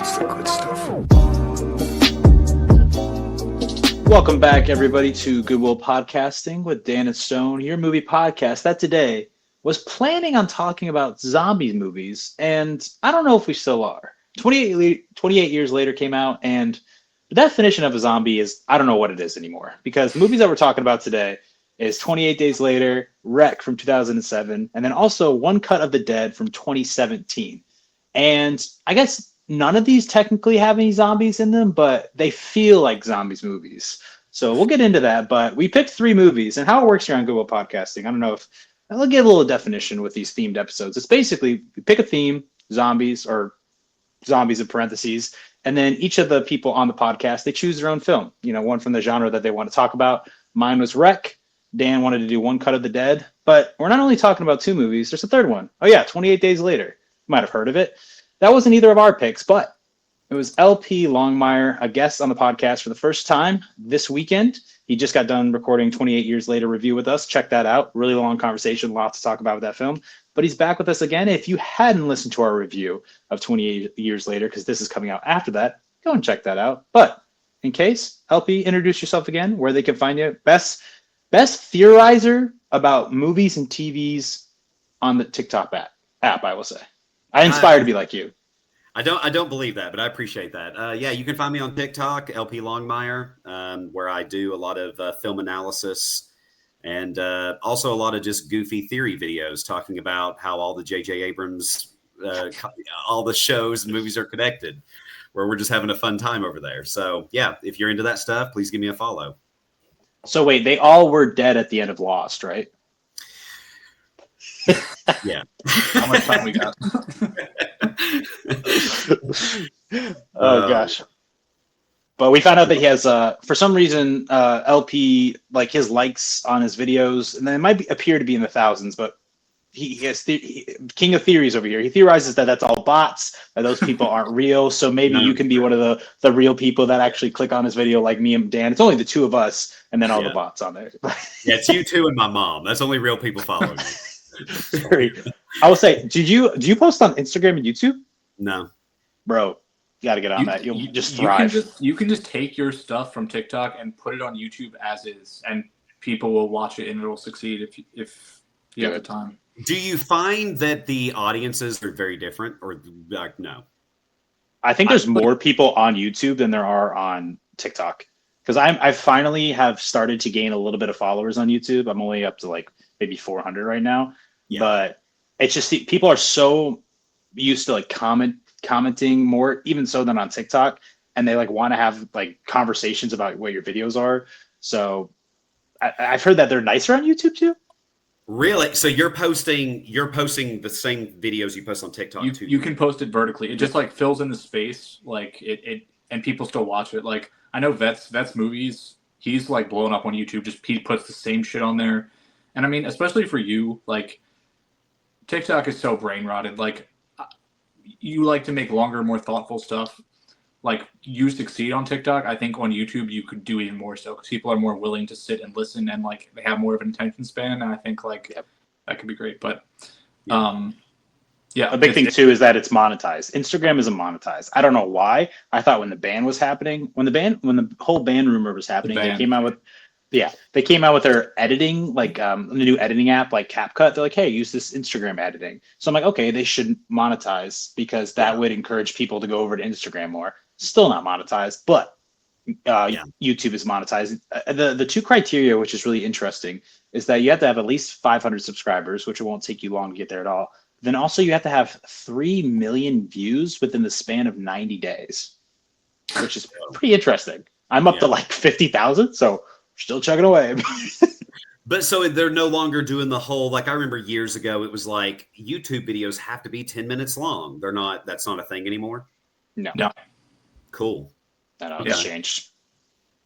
That's the good stuff. Welcome back, everybody, to Goodwill Podcasting with Dan and Stone, your movie podcast that today was planning on talking about zombie movies, and I don't know if we still are. 28 years later came out, and the definition of a zombie is, I don't know what it is anymore, because the movies that we're talking about today is 28 Days Later, Wreck from 2007, and then also One Cut of the Dead from 2017. And I guess none of these technically have any zombies in them, but they feel like zombies movies. So we'll get into that, but we picked three movies, and how it works here on Google Podcasting, I don't know if I'll give a little definition with these themed episodes. It's basically we pick a theme, zombies or zombies in parentheses, and then each of the people on the podcast, they choose their own film, one from the genre that they want to talk about. Mine was Wreck. Dan wanted to do One Cut of the Dead, but we're not only talking about two movies, there's a third one. Oh yeah, 28 Days Later. You might have heard of it. That wasn't either of our picks, but it was LP Longmire, a guest on the podcast for the first time this weekend. He just got done recording 28 Years Later review with us. Check that out. Really long conversation, lots to talk about with that film. But he's back with us again. If you hadn't listened to our review of 28 Years Later, because this is coming out after that, go and check that out. But in case, LP, introduce yourself again, where they can find you. Best theorizer about movies and TVs on the TikTok app, I will say. I inspire to be like you. I don't believe that, but I appreciate that. Yeah, you can find me on TikTok, LP Longmire, where I do a lot of film analysis and also a lot of just goofy theory videos talking about how all the J.J. Abrams, all the shows and movies are connected, where we're just having a fun time over there. So yeah, if you're into that stuff, please give me a follow. So wait, they all were dead at the end of Lost, right? Yeah. How much time we got? Oh gosh. But we found out that he has for some reason LP, like his likes on his videos, and then it might appear to be in the thousands, but he has king of theories over here. He theorizes that that's all bots, that those people aren't real. So maybe you can be one of the real people that actually click on his video, like me and Dan. It's only the two of us, and then all the bots on there. Yeah, it's you two and my mom. That's only real people following me. Sorry. I will say, do you post on Instagram and YouTube? No. Bro, you got to get on that. You'll just thrive. You can just take your stuff from TikTok and put it on YouTube as is, and people will watch it and it'll succeed if you have the time. Do you find that the audiences are very different, or no? I think there's more people on YouTube than there are on TikTok, because I finally have started to gain a little bit of followers on YouTube. I'm only up to like maybe 400 right now, but it's just people are so used to like commenting more, even so than on TikTok, and they like want to have like conversations about what your videos are. So I've heard that they're nicer on YouTube too. Really? So you're posting the same videos you post on TikTok too? You can post it vertically. It just like fills in the space, like it and people still watch it. Like I know Vet's movies, he's like blowing up on YouTube. Just he puts the same shit on there. And I mean, especially for you, like TikTok is so brain rotted. Like you like to make longer, more thoughtful stuff. Like you succeed on TikTok. I think on YouTube you could do even more so, because people are more willing to sit and listen, and like they have more of an attention span. And I think like that could be great. But a big thing too is that it's monetized. Instagram isn't monetized. I don't know why. I thought when the ban was happening, when the whole ban rumor was happening, they came out with their editing, like the new editing app, like CapCut. They're like, hey, use this Instagram editing. So I'm like, okay, they should monetize, because that would encourage people to go over to Instagram more. Still not monetized, but YouTube is monetized. The two criteria, which is really interesting, is that you have to have at least 500 subscribers, which it won't take you long to get there at all. Then also you have to have 3 million views within the span of 90 days, which is pretty interesting. I'm up to like 50,000, so still chugging away. But so they're no longer doing the whole, like I remember years ago, it was like YouTube videos have to be 10 minutes long. That's not a thing anymore. No. Cool. No, it's changed.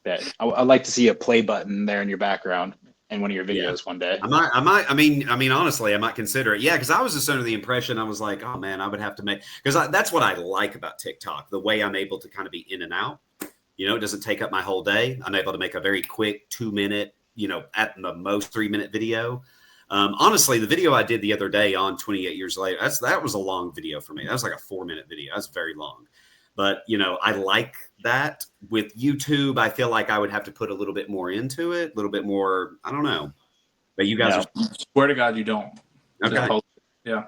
I'd like to see a play button there in your background in one of your videos one day. I mean, honestly, I might consider it. Yeah, because I was just under the impression, I was like, oh man, I would have to make, because that's what I like about TikTok, the way I'm able to kind of be in and out. It doesn't take up my whole day. I'm able to make a very quick 2-minute, at the most 3-minute video. Honestly, the video I did the other day on 28 Years Later, that was a long video for me. That was like a 4-minute video. That's very long. But, I like that. With YouTube, I feel like I would have to put a little bit more into it, a little bit more, I don't know. But you guys No. Swear to God, you don't. Okay. Yeah.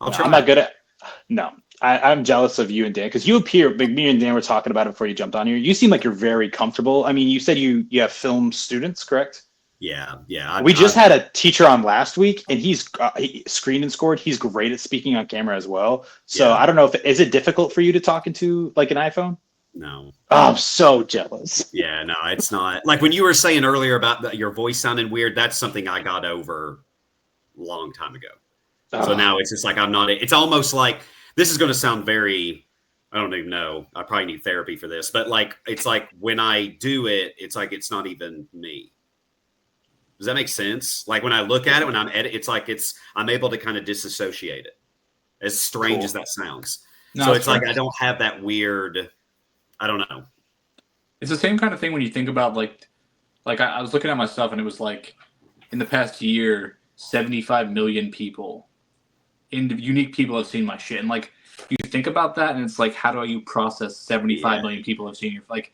I'll No, try. I'm not good at. No, I'm jealous of you and Dan because you appear. Like, me and Dan were talking about it before you jumped on here. You seem like you're very comfortable. I mean, you said you have film students, correct? Yeah. Yeah. We just had a teacher on last week, and he screened and scored. He's great at speaking on camera as well. So Yeah. I don't know if is it difficult for you to talk into like an iPhone? No. Oh, I'm so jealous. Yeah, no, it's not. Like when you were saying earlier about your voice sounding weird, that's something I got over a long time ago. So now it's just like I'm not. It's almost like this is going to sound very. I don't even know. I probably need therapy for this, but like it's like when I do it, it's like it's not even me. Does that make sense? Like when I look at it, when I'm edit, it's like I'm able to kind of disassociate it. As strange as that sounds. No, so it's like I don't have that weird. I don't know. It's the same kind of thing when you think about like I was looking at my stuff and it was like in the past year, 75 million people, unique people have seen my shit. And like you think about that and it's like, how do you process 75 million people have seen your like?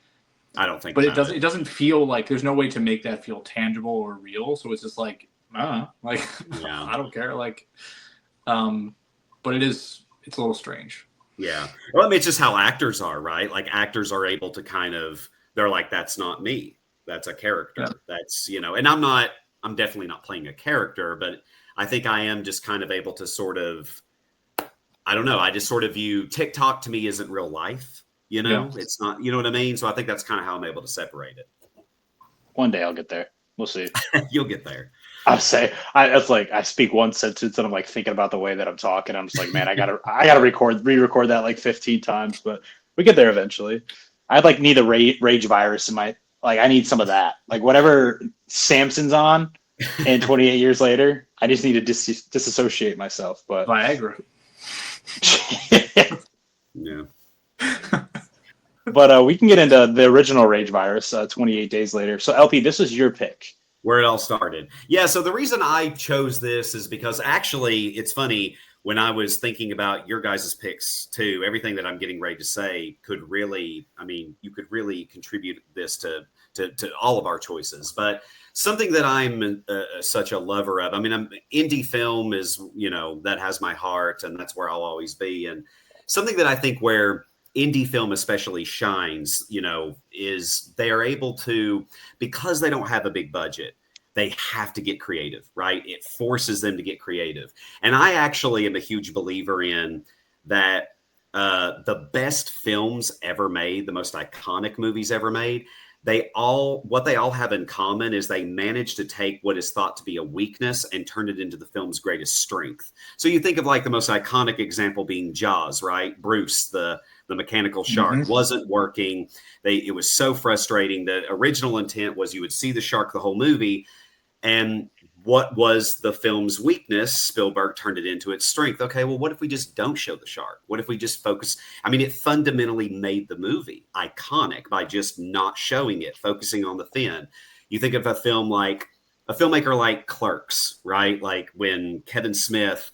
I don't think. But it doesn't feel like there's no way to make that feel tangible or real. So it's just like, I don't care. Like, but it's a little strange. Yeah. Well, I mean, it's just how actors are, right? Like actors are able to they're like, that's not me. That's a character. Yeah. That's, and I'm definitely not playing a character, but I think I am just kind of able to sort of, I don't know. I just sort of view TikTok to me isn't real life, Yeah. It's not, you know what I mean? So I think that's kind of how I'm able to separate it. One day I'll get there. We'll see. You'll get there. I'll say it's like I speak one sentence and I'm like thinking about the way that I'm talking. I'm just like, man, I gotta re-record that like 15 times, but we get there eventually. I'd like need a rage virus in my like. I need some of that. Like whatever Samson's on, and 28 years later, I just need to disassociate myself. But Viagra. Yeah. But we can get into the original rage virus 28 days later. So LP, this is your pick. Where it all started. Yeah, so the reason I chose this is because actually it's funny when I was thinking about your guys' picks too, everything that I'm getting ready to say could really, you could really contribute this to all of our choices. But something that I'm such a lover of, indie film is, that has my heart and that's where I'll always be. And something that I think where indie film especially shines, is they are able to, because they don't have a big budget, they have to get creative, right? It forces them to get creative. And I actually am a huge believer in that the best films ever made, the most iconic movies ever made, what they all have in common is they manage to take what is thought to be a weakness and turn it into the film's greatest strength. So you think of like the most iconic example being Jaws, right? Bruce, the mechanical shark wasn't working. It was so frustrating. The original intent was you would see the shark the whole movie. And what was the film's weakness? Spielberg turned it into its strength. Okay, well, what if we just don't show the shark? What if we just focus? It fundamentally made the movie iconic by just not showing it, focusing on the fin. You think of a filmmaker like Clerks, right? Like when Kevin Smith,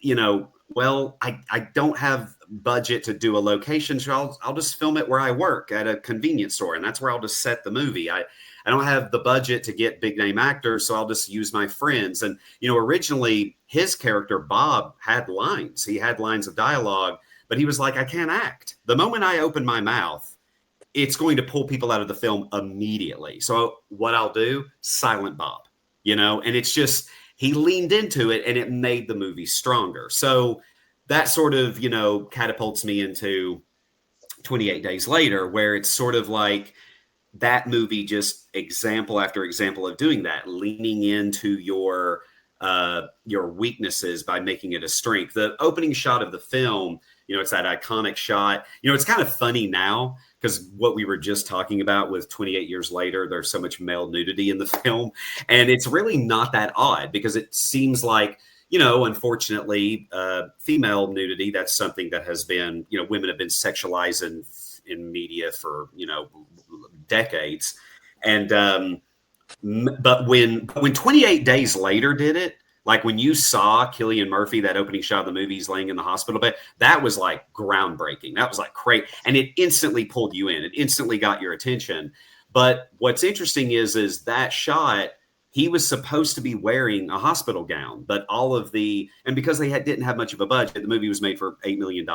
I don't have budget to do a location, so I'll just film it where I work at a convenience store, and that's where I'll just set the movie. I don't have the budget to get big name actors, so I'll just use my friends. And, originally his character, Bob, had lines. He had lines of dialogue, but he was like, I can't act. The moment I open my mouth, it's going to pull people out of the film immediately. So what I'll do, silent Bob, and it's just, he leaned into it and it made the movie stronger. So that sort of, catapults me into 28 Days Later, where it's sort of like, that movie just example after example of doing that, leaning into your weaknesses by making it a strength. The opening shot of the film, it's that iconic shot. It's kind of funny now because what we were just talking about with 28 Years Later, there's so much male nudity in the film. And it's really not that odd because it seems like, unfortunately, female nudity, that's something that has been, women have been sexualized in media for, decades. And but when 28 Days Later did it, Like when you saw Cillian Murphy, that opening shot of the movie, he's laying in the hospital bed, that was like groundbreaking. That was like great. And it instantly pulled you in. It instantly got your attention. But what's interesting is that shot, he was supposed to be wearing a hospital gown, but and because they didn't have much of a budget, the movie was made for $8 million.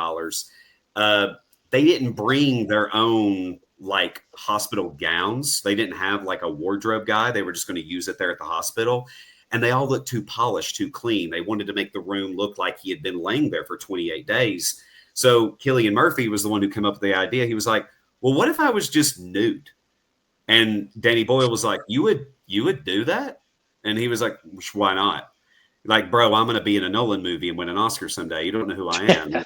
They didn't bring their own like hospital gowns. They didn't have like a wardrobe guy. They were just going to use it there at the hospital. And they all looked too polished, too clean. They wanted to make the room look like he had been laying there for 28 days. So Cillian Murphy was the one who came up with the idea. He was like, well, what if I was just nude? And Danny Boyle was like, you would do that? And he was like, why not? Like, bro, I'm going to be in a Nolan movie and win an Oscar someday. You don't know who I am.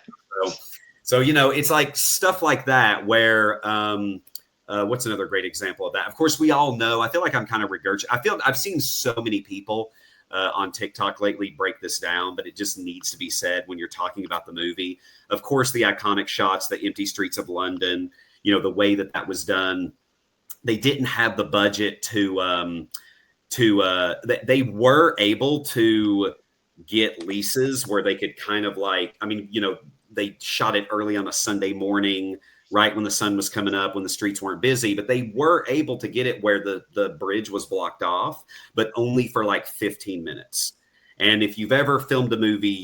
So, it's like stuff like that where, what's another great example of that? Of course, we all know, I feel like I'm kind of I've seen so many people on TikTok lately break this down, but it just needs to be said when you're talking about the movie. Of course, the iconic shots, the empty streets of London, the way that was done. They didn't have the budget they were able to get leases where they could kind of like, they shot it early on a Sunday morning, right when the sun was coming up, when the streets weren't busy, but they were able to get it where the bridge was blocked off, but only for like 15 minutes. And if you've ever filmed a movie,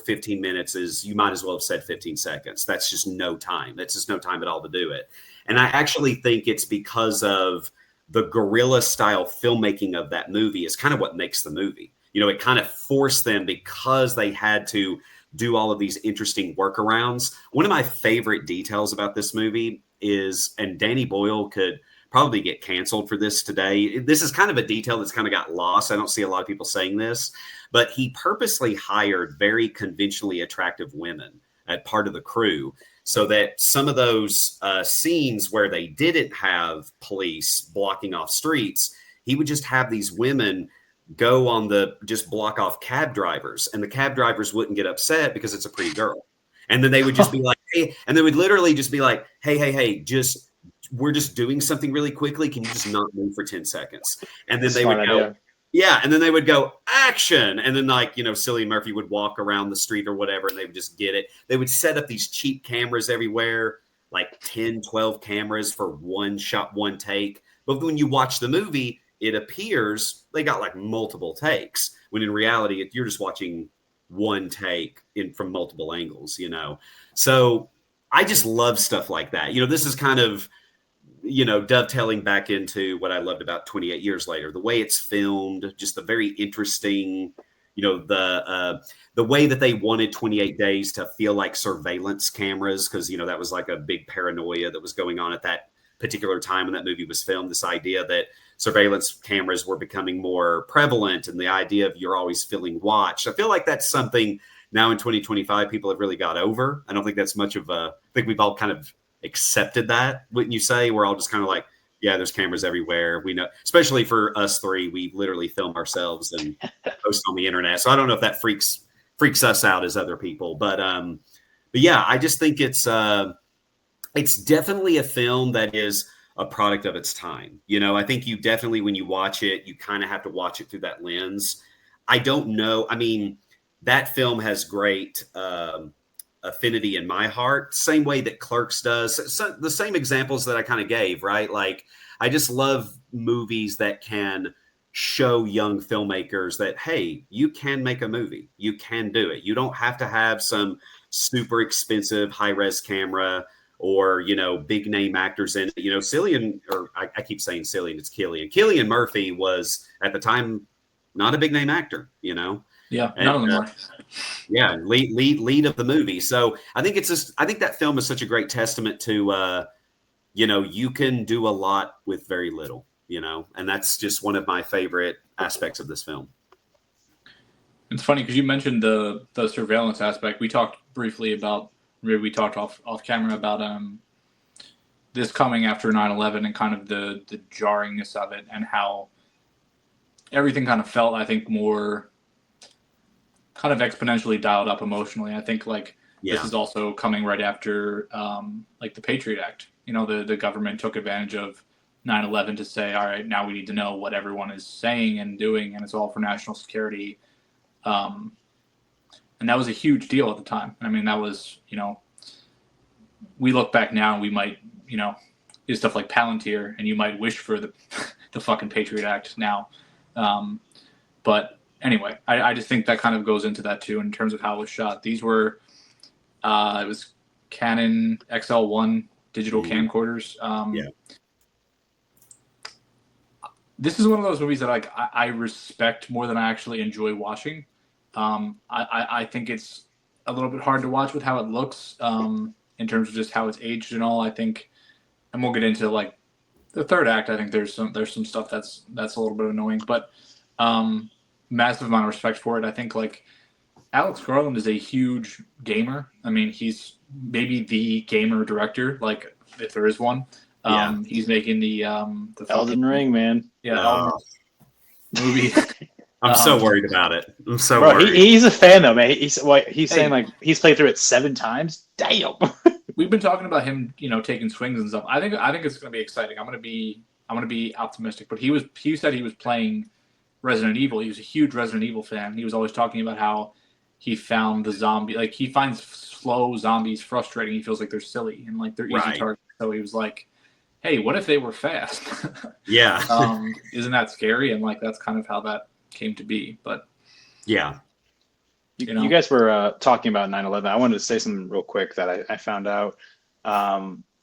15 minutes you might as well have said 15 seconds. That's just no time. That's just no time at all to do it. And I actually think it's because of the guerrilla style filmmaking of that movie is kind of what makes the movie. It kind of forced them because they had to do all of these interesting workarounds. One of my favorite details about this movie is, and Danny Boyle could probably get canceled for this today. This is kind of a detail that's kind of got lost. I don't see a lot of people saying this, but he purposely hired very conventionally attractive women as part of the crew so that some of those scenes where they didn't have police blocking off streets, he would just have these women go just block off cab drivers, and the cab drivers wouldn't get upset because it's a pretty girl. And then they would just be like, hey, and they would literally just be like, hey, we're just doing something really quickly. Can you just not move for 10 seconds? And then they would go, yeah. And then they would go action. And then Cillian Murphy would walk around the street or whatever, and they would just get it. They would set up these cheap cameras everywhere, like 10, 12 cameras for one shot, one take. But when you watch the movie, it appears they got like multiple takes, when in reality, you're just watching one take from multiple angles, So I just love stuff like that. This is kind of, dovetailing back into what I loved about 28 Years Later, the way it's filmed, just the very interesting, the way that they wanted 28 Days to feel like surveillance cameras. Cause that was like a big paranoia that was going on at that particular time when that movie was filmed, this idea that surveillance cameras were becoming more prevalent, and the idea of you're always feeling watched. I feel like that's something now in 2025 people have really got over. I don't think that's much of I think we've all kind of accepted that, wouldn't you say? We're all just kind of like, yeah, there's cameras everywhere. We know, especially for us three, we literally film ourselves and post on the internet. So I don't know if that freaks us out as other people, but yeah, I just think it's definitely a film that is a product of its time. I think you definitely, when you watch it, you kind of have to watch it through that lens. I don't know. I mean, that film has great affinity in my heart, same way that Clerks does. So the same examples that I kind of gave, right? Like, I just love movies that can show young filmmakers that, hey, you can make a movie. You can do it. You don't have to have some super expensive high-res camera or, big name actors in it. Cillian, or I keep saying Cillian, it's Cillian. Cillian Murphy was at the time not a big name actor, Yeah, and, none of them are. Yeah, lead of the movie. So I think I think that film is such a great testament to, you can do a lot with very little, and that's just one of my favorite aspects of this film. It's funny because you mentioned the surveillance aspect. We talked briefly about, we talked off camera about this coming after 9/11 and kind of the jarringness of it, and how everything kind of felt, I think, more kind of exponentially dialed up emotionally. I think this is also coming right after the Patriot Act. The government took advantage of 9/11 to say, all right, now we need to know what everyone is saying and doing, and it's all for national security. And that was a huge deal at the time. I mean, that was, we look back now and we might, do stuff like Palantir, and you might wish for the the fucking Patriot Act now. But anyway, I just think that kind of goes into that too in terms of how it was shot. These were, it was Canon XL1 digital camcorders. This is one of those movies that I respect more than I actually enjoy watching. I think it's a little bit hard to watch with how it looks in terms of just how it's aged and all. I think, and we'll get into like the third act. I think there's some stuff that's a little bit annoying, but massive amount of respect for it. I think like Alex Garland is a huge gamer. I mean, he's maybe the gamer director, like if there is one. He's making the Elden Ring, man. Yeah, Elden movie. I'm so worried about it. I'm so bro, worried. He's a fan though, man. He's saying like he's played through it 7 times. Damn. We've been talking about him, taking swings and stuff. I think it's going to be exciting. I'm going to be optimistic. But he said he was playing Resident Evil. He was a huge Resident Evil fan. He was always talking about how he found the zombie, like he finds slow zombies frustrating. He feels like they're silly and like they're easy targets. So he was like, hey, what if they were fast? Yeah. Isn't that scary? And like that's kind of how that came to be. But yeah. You guys were talking about 9/11. I wanted to say something real quick that I found out.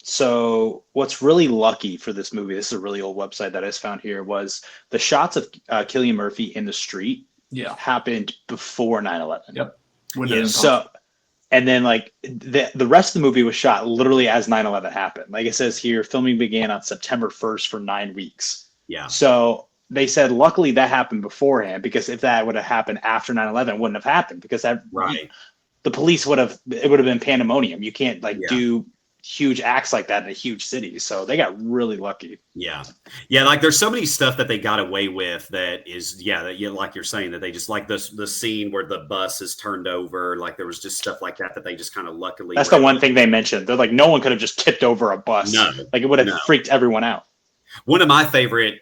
So what's really lucky for this movie, this is a really old website that I just found here, was the shots of Cillian Murphy in the street happened before 9/11. Yep. So, and then like the rest of the movie was shot literally as 9/11 happened. Like it says here, filming began on September 1st for 9 weeks. Yeah. So they said, luckily that happened beforehand, because if that would have happened after 9/11, it wouldn't have happened, because the police it would have been pandemonium. You can't do huge acts like that in a huge city. So they got really lucky. Yeah. Like there's so many stuff that they got away with that is, like you're saying, that they just like the scene where the bus is turned over. Like there was just stuff like that they just kind of luckily. That's the one thing they mentioned. They're like, no one could have just tipped over a bus. No, like it would have freaked everyone out. One of my favorite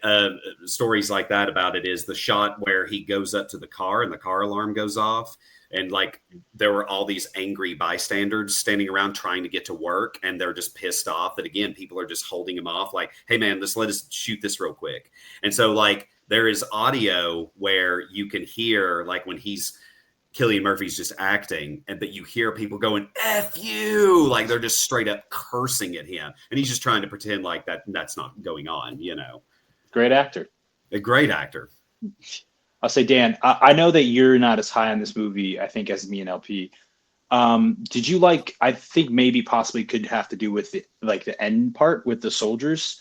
stories like that about it is the shot where he goes up to the car and the car alarm goes off. And like there were all these angry bystanders standing around trying to get to work, and they're just pissed off that, again, people are just holding him off. Like, hey man, let us shoot this real quick. And so like there is audio where you can hear like when Cillian Murphy's just acting, and that you hear people going, F you, like they're just straight up cursing at him. And he's just trying to pretend like that's not going on, Great actor. A great actor. I'll say, Dan, I know that you're not as high on this movie, I think, as me and LP. Did you like, I think maybe possibly could have to do with the end part with the soldiers.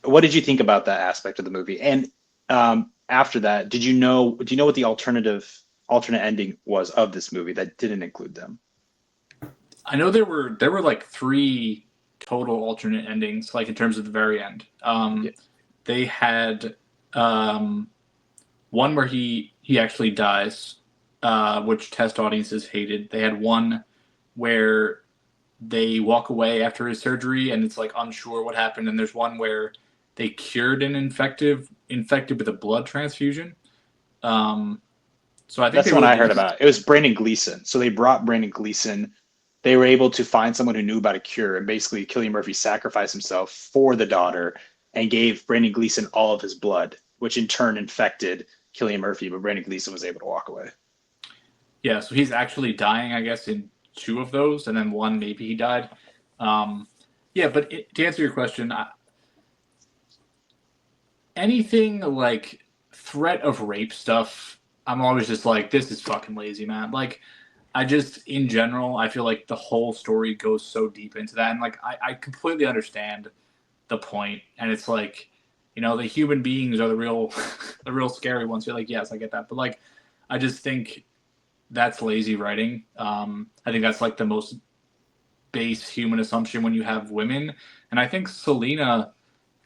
What did you think about that aspect of the movie? And after that, do you know what the alternate ending was of this movie that didn't include them? I know there were like 3 total alternate endings, like in terms of the very end. They had one where he actually dies, which test audiences hated. They had one where they walk away after his surgery and it's like unsure what happened. And there's one where they cured an infected with a blood transfusion. So I think that's the one I heard about. It was Brandon Gleeson. So they brought Brandon Gleeson. They were able to find someone who knew about a cure, and basically Cillian Murphy sacrificed himself for the daughter and gave Brandon Gleeson all of his blood, which in turn infected Cillian Murphy, but Brandon Gleeson was able to walk away. Yeah, so he's actually dying, I guess, in 2 of those, and then 1 maybe he died. But to answer your question, anything like threat of rape stuff, I'm always just like, this is fucking lazy, man. Like, in general, I feel like the whole story goes so deep into that, and like I completely understand the point, and it's like, the human beings are the real scary ones. You're like, yes, I get that. But like, I just think that's lazy writing. I think that's like the most base human assumption when you have women. And I think Selena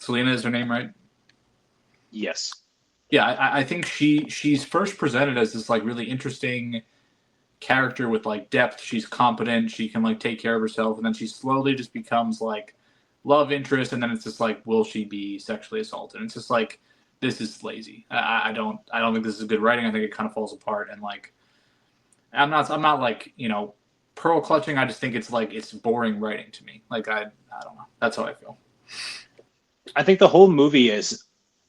is her name, right? Yes. Yeah. I think she's first presented as this like really interesting character with like depth. She's competent. She can like take care of herself. And then she slowly just becomes like love interest, and then it's just like, will she be sexually assaulted? And it's just like, this is lazy. I don't think this is good writing. I think it kind of falls apart. And like, I'm not like, pearl clutching. I just think it's like, it's boring writing to me. Like, I don't know. That's how I feel. I think the whole movie is,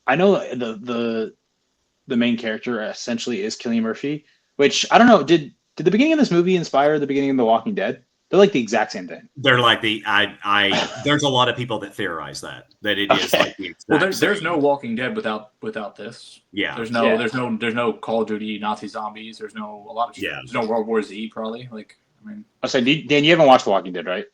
I know the main character essentially is Cillian Murphy, which I don't know. Did the beginning of this movie inspire the beginning of The Walking Dead? They're like the exact same thing. They're like there's a lot of people that theorize that it is Okay. like the exact Well, there's same. no Walking Dead without this. Yeah. There's Yeah. no Call of Duty Nazi zombies. There's no a lot of shit. Yeah. There's no World War Z probably. Like, I mean, I said, Dan, you haven't watched The Walking Dead, right?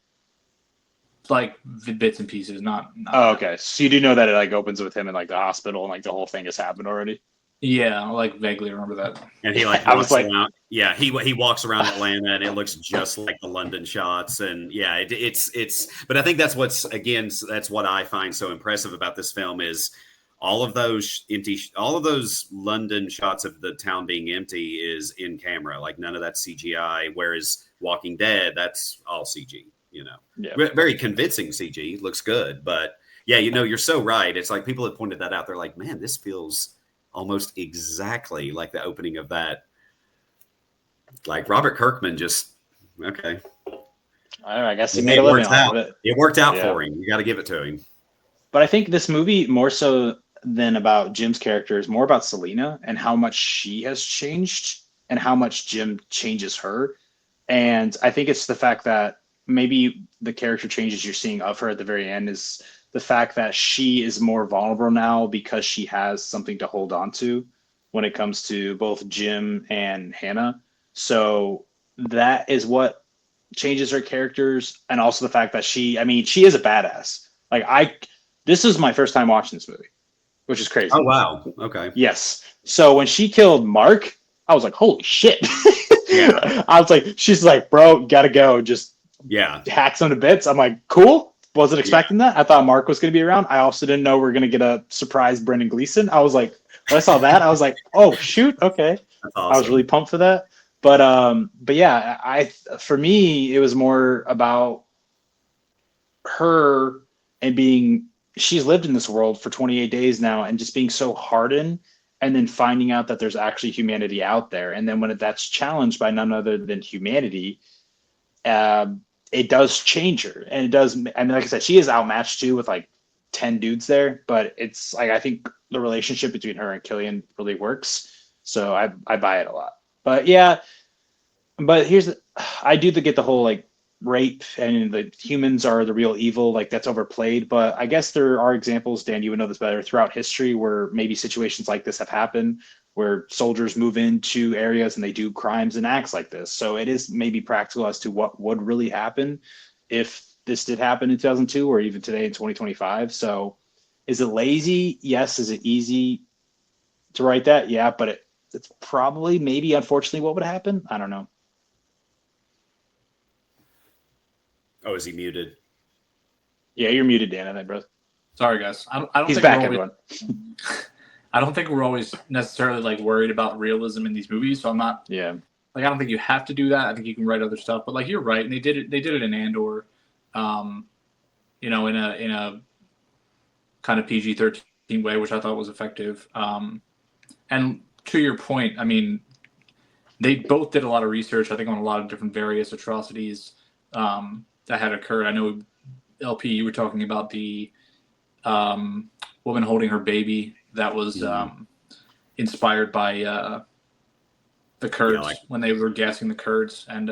like bits and pieces, not. Oh, okay. So you do know that it like opens with him in like the hospital and like the whole thing has happened already. Yeah, I like vaguely remember that. And he like I walks was like- around. Yeah, he walks around Atlanta and it looks just like the London shots. And yeah, it's. But I think that's that's what I find so impressive about this film is all of those London shots of the town being empty is in camera. Like none of that CGI. Whereas Walking Dead, that's all CG. Yeah. Very convincing CG. Looks good, but yeah, you're so right. It's like people have pointed that out. They're like, man, this feels almost exactly like the opening of that. Like Robert Kirkman just okay. I guess he made a living off of it. It worked out for him. You got to give it to him. But I think this movie, more so than about Jim's character, is more about Selena and how much she has changed and how much Jim changes her. And I think it's the fact that maybe the character changes you're seeing of her at the very end is the fact that she is more vulnerable now because she has something to hold on to when it comes to both Jim and Hannah. So that is what changes her characters. And also the fact that she is a badass. Like this is my first time watching this movie, which is crazy. Oh, wow. Okay. Yes. So when she killed Mark, I was like, holy shit. Yeah. I was like, she's like, bro, gotta go. Just hacks him to bits. I'm like, cool. Wasn't expecting that. I thought Mark was going to be around. I also didn't know we are going to get a surprise Brendan Gleeson. I was like, when I saw that, I was like, oh shoot, okay. That's awesome. I was really pumped for that. But yeah, for me, it was more about her and she's lived in this world for 28 days now and just being so hardened and then finding out that there's actually humanity out there. And then when that's challenged by none other than humanity, it does change her. And it does. And like I said, she is outmatched too with like 10 dudes there, but it's like, I think the relationship between her and Cillian really works. So I buy it a lot. But yeah, but I do get the whole like rape and the humans are the real evil, like that's overplayed. But I guess there are examples, Dan, you would know this better, throughout history where maybe situations like this have happened, where soldiers move into areas and they do crimes and acts like this. So it is maybe practical as to what would really happen if this did happen in 2002 or even today in 2025. So is it lazy? Yes. Is it easy to write that? Yeah, but it's probably maybe unfortunately what would happen. I don't know. Oh, is he muted? Yeah, you're muted, Dan, I think, bro. Sorry, guys. I don't He's think back, we're everyone. I don't think we're always necessarily like worried about realism in these movies. So I'm not. Yeah. Like I don't think you have to do that. I think you can write other stuff. But like you're right, and they did it in Andor, in a kind of PG-13 way, which I thought was effective. And to your point, I mean, they both did a lot of research. I think on a lot of different various atrocities that had occurred. I know LP, you were talking about the woman holding her baby that was inspired by the Kurds when they were gassing the Kurds, and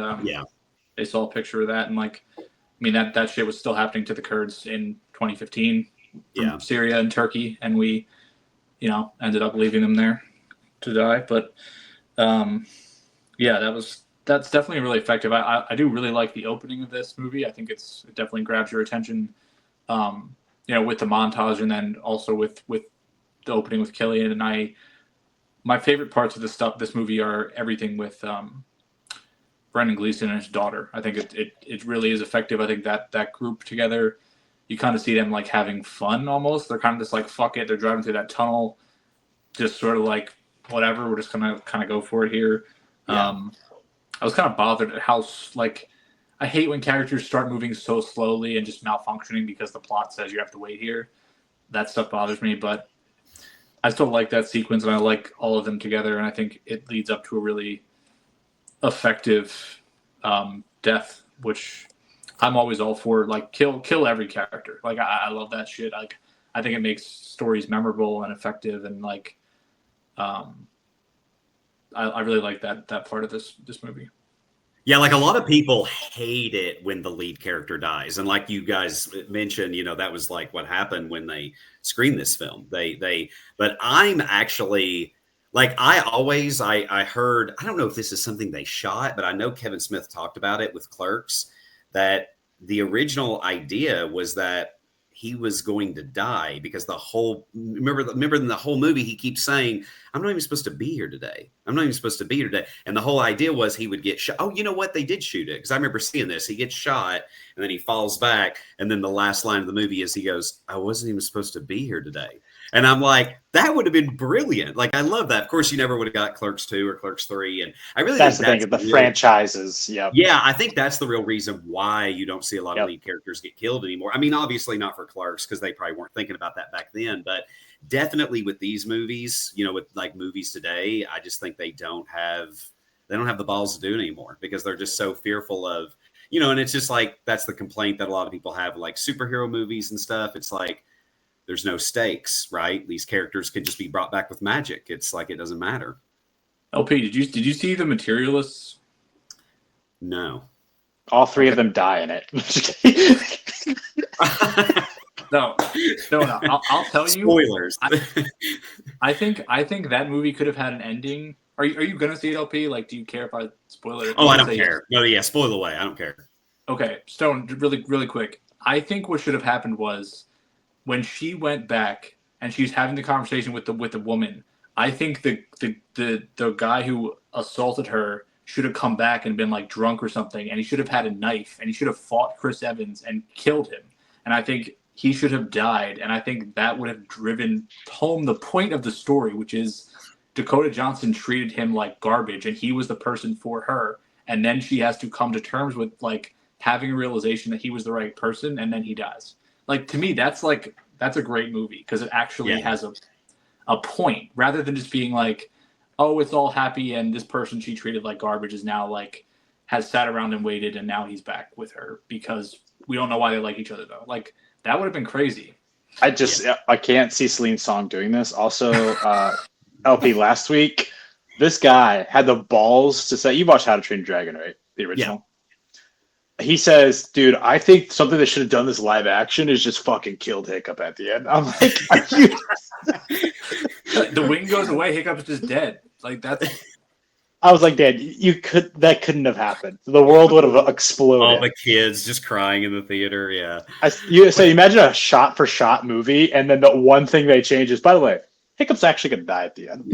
they saw a picture of that, and like, I mean that shit was still happening to the Kurds in 2015 from Syria and Turkey, and we, ended up leaving them there to die. But that's definitely really effective. I do really like the opening of this movie. I think it definitely grabs your attention, with the montage, and then also with the opening with Cillian. And my favorite parts of this movie are everything with Brendan Gleeson and his daughter. I think it really is effective. I think that group together, you kind of see them like having fun almost. They're kind of just like, fuck it. They're driving through that tunnel, just sort of like, whatever, we're just gonna kind of go for it here. I was kind of bothered at how, like, I hate when characters start moving so slowly and just malfunctioning because the plot says you have to wait here. That stuff bothers me, but I still like that sequence, and I like all of them together, and I think it leads up to a really effective death, which I'm always all for. Like, kill every character. Like, I love that shit. Like, I think it makes stories memorable and effective, and like, I really like that part of this movie. Yeah, like a lot of people hate it when the lead character dies, and like you guys mentioned, that was like what happened when they screened this film. But I'm actually like I heard, I don't know if this is something they shot, but I know Kevin Smith talked about it with Clerks, that the original idea was that he was going to die because remember in the whole movie he keeps saying, I'm not even supposed to be here today. I'm not even supposed to be here today. And the whole idea was he would get shot. Oh, you know what? They did shoot it because I remember seeing this. He gets shot and then he falls back. And then the last line of the movie is he goes, I wasn't even supposed to be here today. And I'm like, that would have been brilliant. Like, I love that. Of course, you never would have got Clerks 2 or Clerks 3. And I really That's think the thing, the franchises. Yep. Yeah, I think that's the real reason why you don't see a lot of lead characters get killed anymore. I mean, obviously not for Clerks because they probably weren't thinking about that back then, but definitely with these movies, with like movies today, I just think they don't have the balls to do it anymore because they're just so fearful of, and it's just like that's the complaint that a lot of people have like superhero movies and stuff. It's like there's no stakes, right? These characters can just be brought back with magic. It's like it doesn't matter. LP, did you see The Materialists? No. All three of them die in it. No. I'll tell you. Spoilers. I think that movie could have had an ending. Are you gonna see it, LP? Like, do you care if I spoil it? Oh, I don't care. No, yeah, spoil away. I don't care. Okay, Stone, really, really quick. I think what should have happened was when she went back and she's having the conversation with the woman. I think the guy who assaulted her should have come back and been like drunk or something, and he should have had a knife and he should have fought Chris Evans and killed him. And I think he should have died, and I think that would have driven home the point of the story, which is Dakota Johnson treated him like garbage, and he was the person for her. And then she has to come to terms with like having a realization that he was the right person, and then he dies. Like, to me, that's a great movie because it actually has a point rather than just being like, oh, it's all happy and this person she treated like garbage is now like has sat around and waited and now he's back with her because we don't know why they like each other though. Like, that would have been crazy. I can't see Celine Song doing this. Also, LP, last week, this guy had the balls to say, you watched How to Train Your Dragon, right? The original. Yeah. He says, dude, I think something that should have done this live action is just fucking killed Hiccup at the end. I'm like, are you... The wing goes away, Hiccup's just dead. Like, that's... I was like, Dad, that couldn't have happened. The world would have exploded. All the kids just crying in the theater, yeah. So you imagine a shot-for-shot movie, and then the one thing they change is, by the way, Hiccup's actually going to die at the end.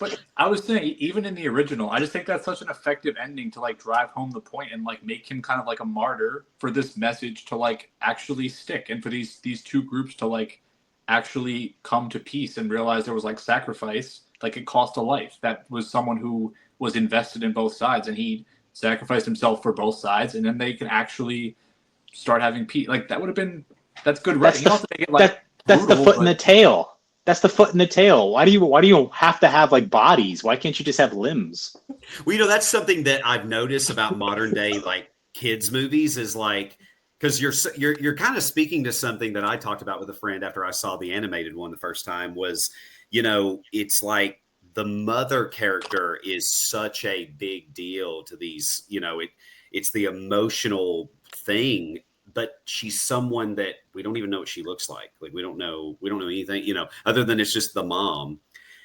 But I was saying, even in the original, I just think that's such an effective ending to like drive home the point and like make him kind of like a martyr for this message to like actually stick, and for these two groups to like actually come to peace and realize there was like sacrifice, like it cost a life. That was someone who was invested in both sides, and he sacrificed himself for both sides, and then they can actually start having peace. Like, that would have been, that's good writing. That's the foot in the tail. That's the foot in the tail. Why do you have to have like bodies? Why can't you just have limbs? Well, that's something that I've noticed about modern day like kids movies is like, because you're kind of speaking to something that I talked about with a friend after I saw the animated one the first time was, it's like the mother character is such a big deal to these, it's the emotional thing. But she's someone that we don't even know what she looks like. Like, we don't know anything, other than it's just the mom.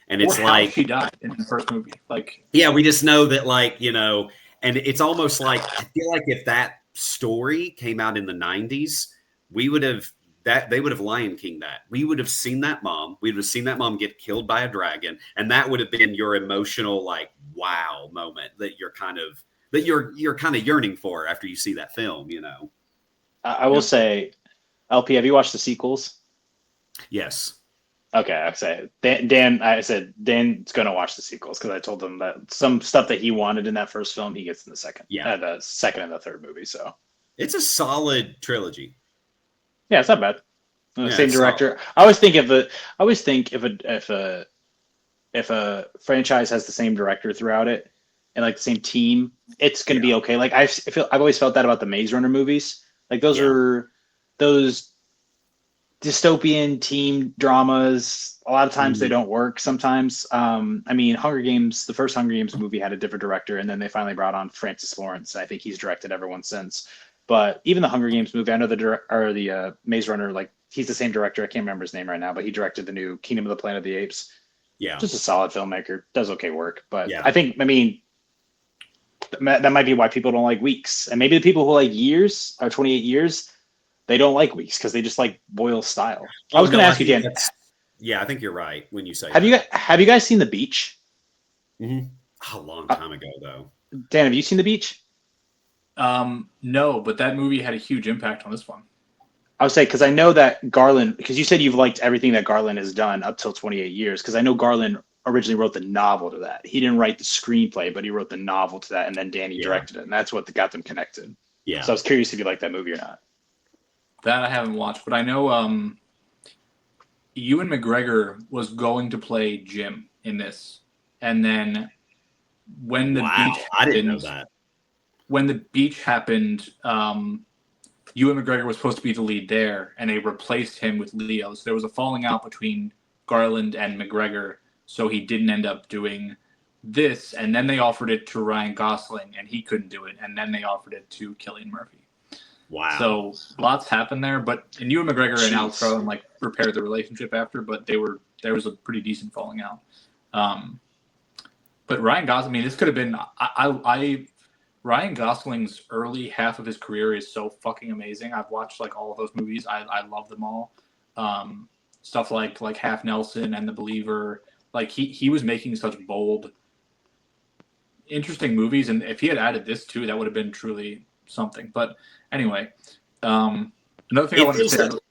And it's like she died in the first movie. Like, yeah, we just know that, like, and it's almost like I feel like if that story came out in the 90s, they would have Lion King that. We would have seen that mom. We would have seen that mom get killed by a dragon, and that would have been your emotional, like, wow moment that you're kind of yearning for after you see that film, I will say, LP, have you watched the sequels? Yes. Okay, I said Dan's gonna watch the sequels because I told him that some stuff that he wanted in that first film he gets in the second. Yeah, the second and the third movie. So it's a solid trilogy. Yeah, it's not bad. Yeah, Same so director. I always think if a franchise has the same director throughout it and like the same team, it's going to be yeah, okay. Like I've always felt that about the Maze Runner movies. Like yeah, those dystopian team dramas. A lot of times they mhm, don't work. Sometimes, I mean, Hunger Games, the first Hunger Games movie had a different director, and then they finally brought on Francis Lawrence. I think he's directed everyone since. But even the Hunger Games movie, I know the Maze Runner, like he's the same director. I can't remember his name right now, but he directed the new Kingdom of the Planet of the Apes. yeah, Just a solid filmmaker, does okay work. But yeah. I mean, that might be why people don't like Weeks, and maybe the people who like Years or 28 Years, they don't like Weeks because they just like Boyle's style. I Oh was going no, to I ask you, think Dan, that's yeah. I think you're right when you say have you guys seen The Beach? that. A long Uh, time ago, though. Dan, have you seen The Beach? No, but that movie had a huge impact on this one. I would say because I know that Garland, because you said you've liked everything that Garland has done up till 28 years. Because I know Garland originally wrote the novel to that. He didn't write the screenplay, but he wrote the novel to that, and then Danny Yeah, directed it, and that's what got them connected. So yeah. I was curious if you like that movie or not. That I haven't watched, but I know Ewan McGregor was going to play Jim in this, and then when the beach Wow, I didn't know happened, that. when the beach happened, Ewan McGregor was supposed to be the lead there, and they replaced him with Leo. So there was a falling out between Garland and McGregor, so he didn't end up doing this. And then they offered it to Ryan Gosling, and he couldn't do it. And then they offered it to Cillian Murphy. Wow. So lots happened there. But and Ewan McGregor and Alex Jeez. Garland like repaired the relationship after, but there was a pretty decent falling out. But Ryan Gosling, I mean, this could have been Ryan Gosling's early half of his career is so fucking amazing. I've watched like all of those movies. I love them all. Stuff like Half Nelson and The Believer. Like he was making such bold, interesting movies, and if he had added this too, that would have been truly something. But anyway, another thing I It wanted to feels say. like,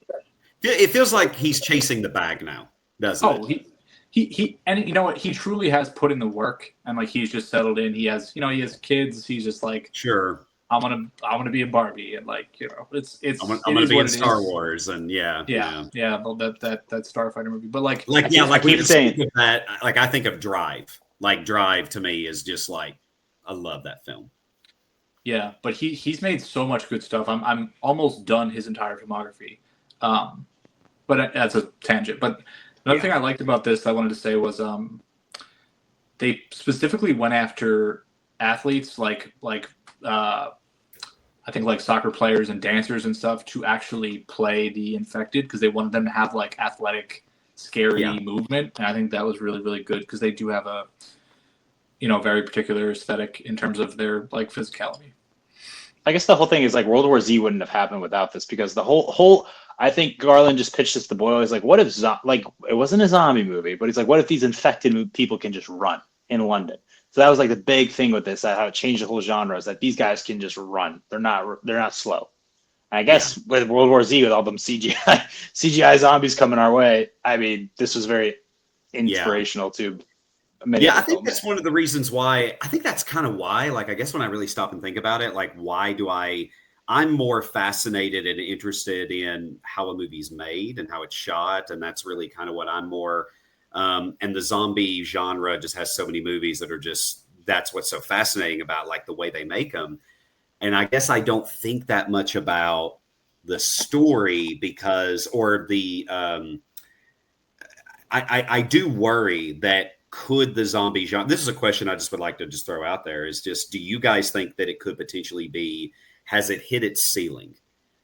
it feels like he's chasing the bag now, doesn't Oh, it? he and you know what, he truly has put in the work, and like he's just settled in. He has he has kids. He's just like Sure. I'm gonna be a Barbie, and like it's I'm it gonna is be what in it Star is. Wars, and yeah, Yeah, yeah. yeah, well, that Starfighter movie, but like Like yeah, I like when keep you speak saying, of that, like I think of Drive. Like Drive to me is just like I love that film. yeah, but he's made so much good stuff. I'm almost done his entire filmography, but that's a tangent. But another thing Yeah, I liked about this I wanted to say was they specifically went after athletes uh, I think like soccer players and dancers and stuff to actually play the infected because they wanted them to have like athletic, yeah, scary movement. And I think that was really, really good because they do have a very particular aesthetic in terms of their like physicality. I guess the whole thing is like World War Z wouldn't have happened without this because the whole I think Garland just pitched this to Boyle. He's like, what if like it wasn't a zombie movie, but he's like, what if these infected people can just run in London? So that was like the big thing with this, how it changed the whole genre is that these guys can just run. They're not slow. I yeah, guess with World War Z, with all them CGI zombies coming our way, I mean, this was very yeah. inspirational to many Yeah, I other think films. that's one of the reasons why I think that's kind of why, like, I guess when I really stop and think about it, like, why do I'm more fascinated and interested in how a movie's made and how it's shot. And that's really kind of what I'm more, and the zombie genre just has so many movies that are just, that's what's so fascinating about like the way they make them. And I guess I don't think that much about the story because, or the, I do worry that could the zombie genre, this is a question I just would like to just throw out there is just, do you guys think that it could potentially be, has it hit its ceiling?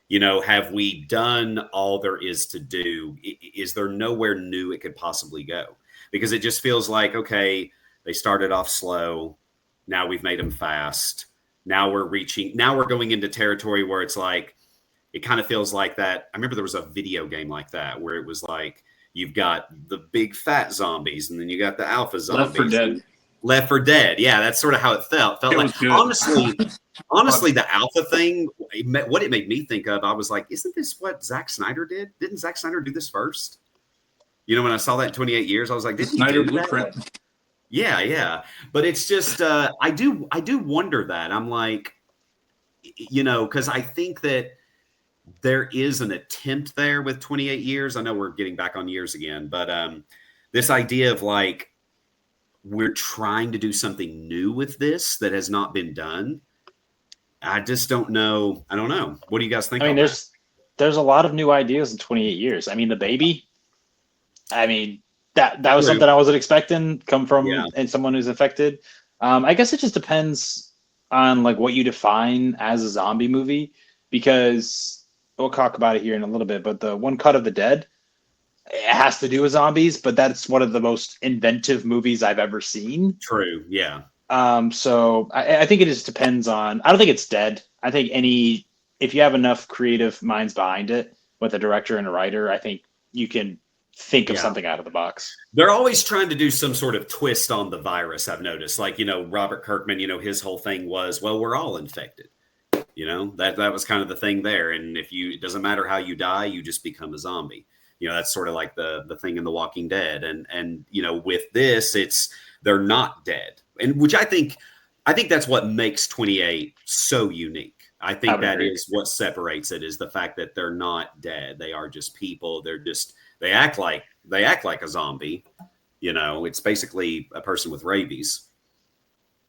You know, have we done all there is to do? Is there nowhere new it could possibly go? Because it just feels like, okay, they started off slow. Now we've made them fast. Now we're going into territory where it's like, it kind of feels like that. I remember there was a video game like that where it was like, you've got the big fat zombies and then you got the alpha Left 4 zombies. Dead. Left 4 Dead. Yeah, that's sort of how it felt. Felt It like, was good. honestly, the alpha thing, what it made me think of, I was like, isn't this what Zack Snyder did? Didn't Zack Snyder do this first? You know, when I saw that in 28 years, I was like, The did he Snyder do that? Blueprint. Yeah, yeah. But it's just, I do wonder that. I'm like, you know, because I think that there is an attempt there with 28 years. I know we're getting back on years again, but this idea of like we're trying to do something new with this that has not been done. I just don't know. I don't know. What do you guys think I mean, on that? there's a lot of new ideas in 28 years. I mean, the baby. I mean, that was True. something I wasn't expecting come from Yeah. and someone who's infected. I guess it just depends on like what you define as a zombie movie, because we'll talk about it here in a little bit. But the One Cut of the Dead, it has to do with zombies, but that's one of the most inventive movies I've ever seen. True. Yeah. So I think it just depends on. I don't think it's dead. I think if you have enough creative minds behind it with a director and a writer, I think you can think of something out of the box. They're always trying to do some sort of twist on the virus. I've noticed, like, Robert Kirkman, his whole thing was, well, we're all infected. That was kind of the thing there. And it doesn't matter how you die, you just become a zombie. That's sort of like the thing in The Walking Dead. And with this, they're not dead. And which I think that's what makes 28 so unique. I think that is what separates it, is the fact that they're not dead. They are just people. They act like a zombie. It's basically a person with rabies.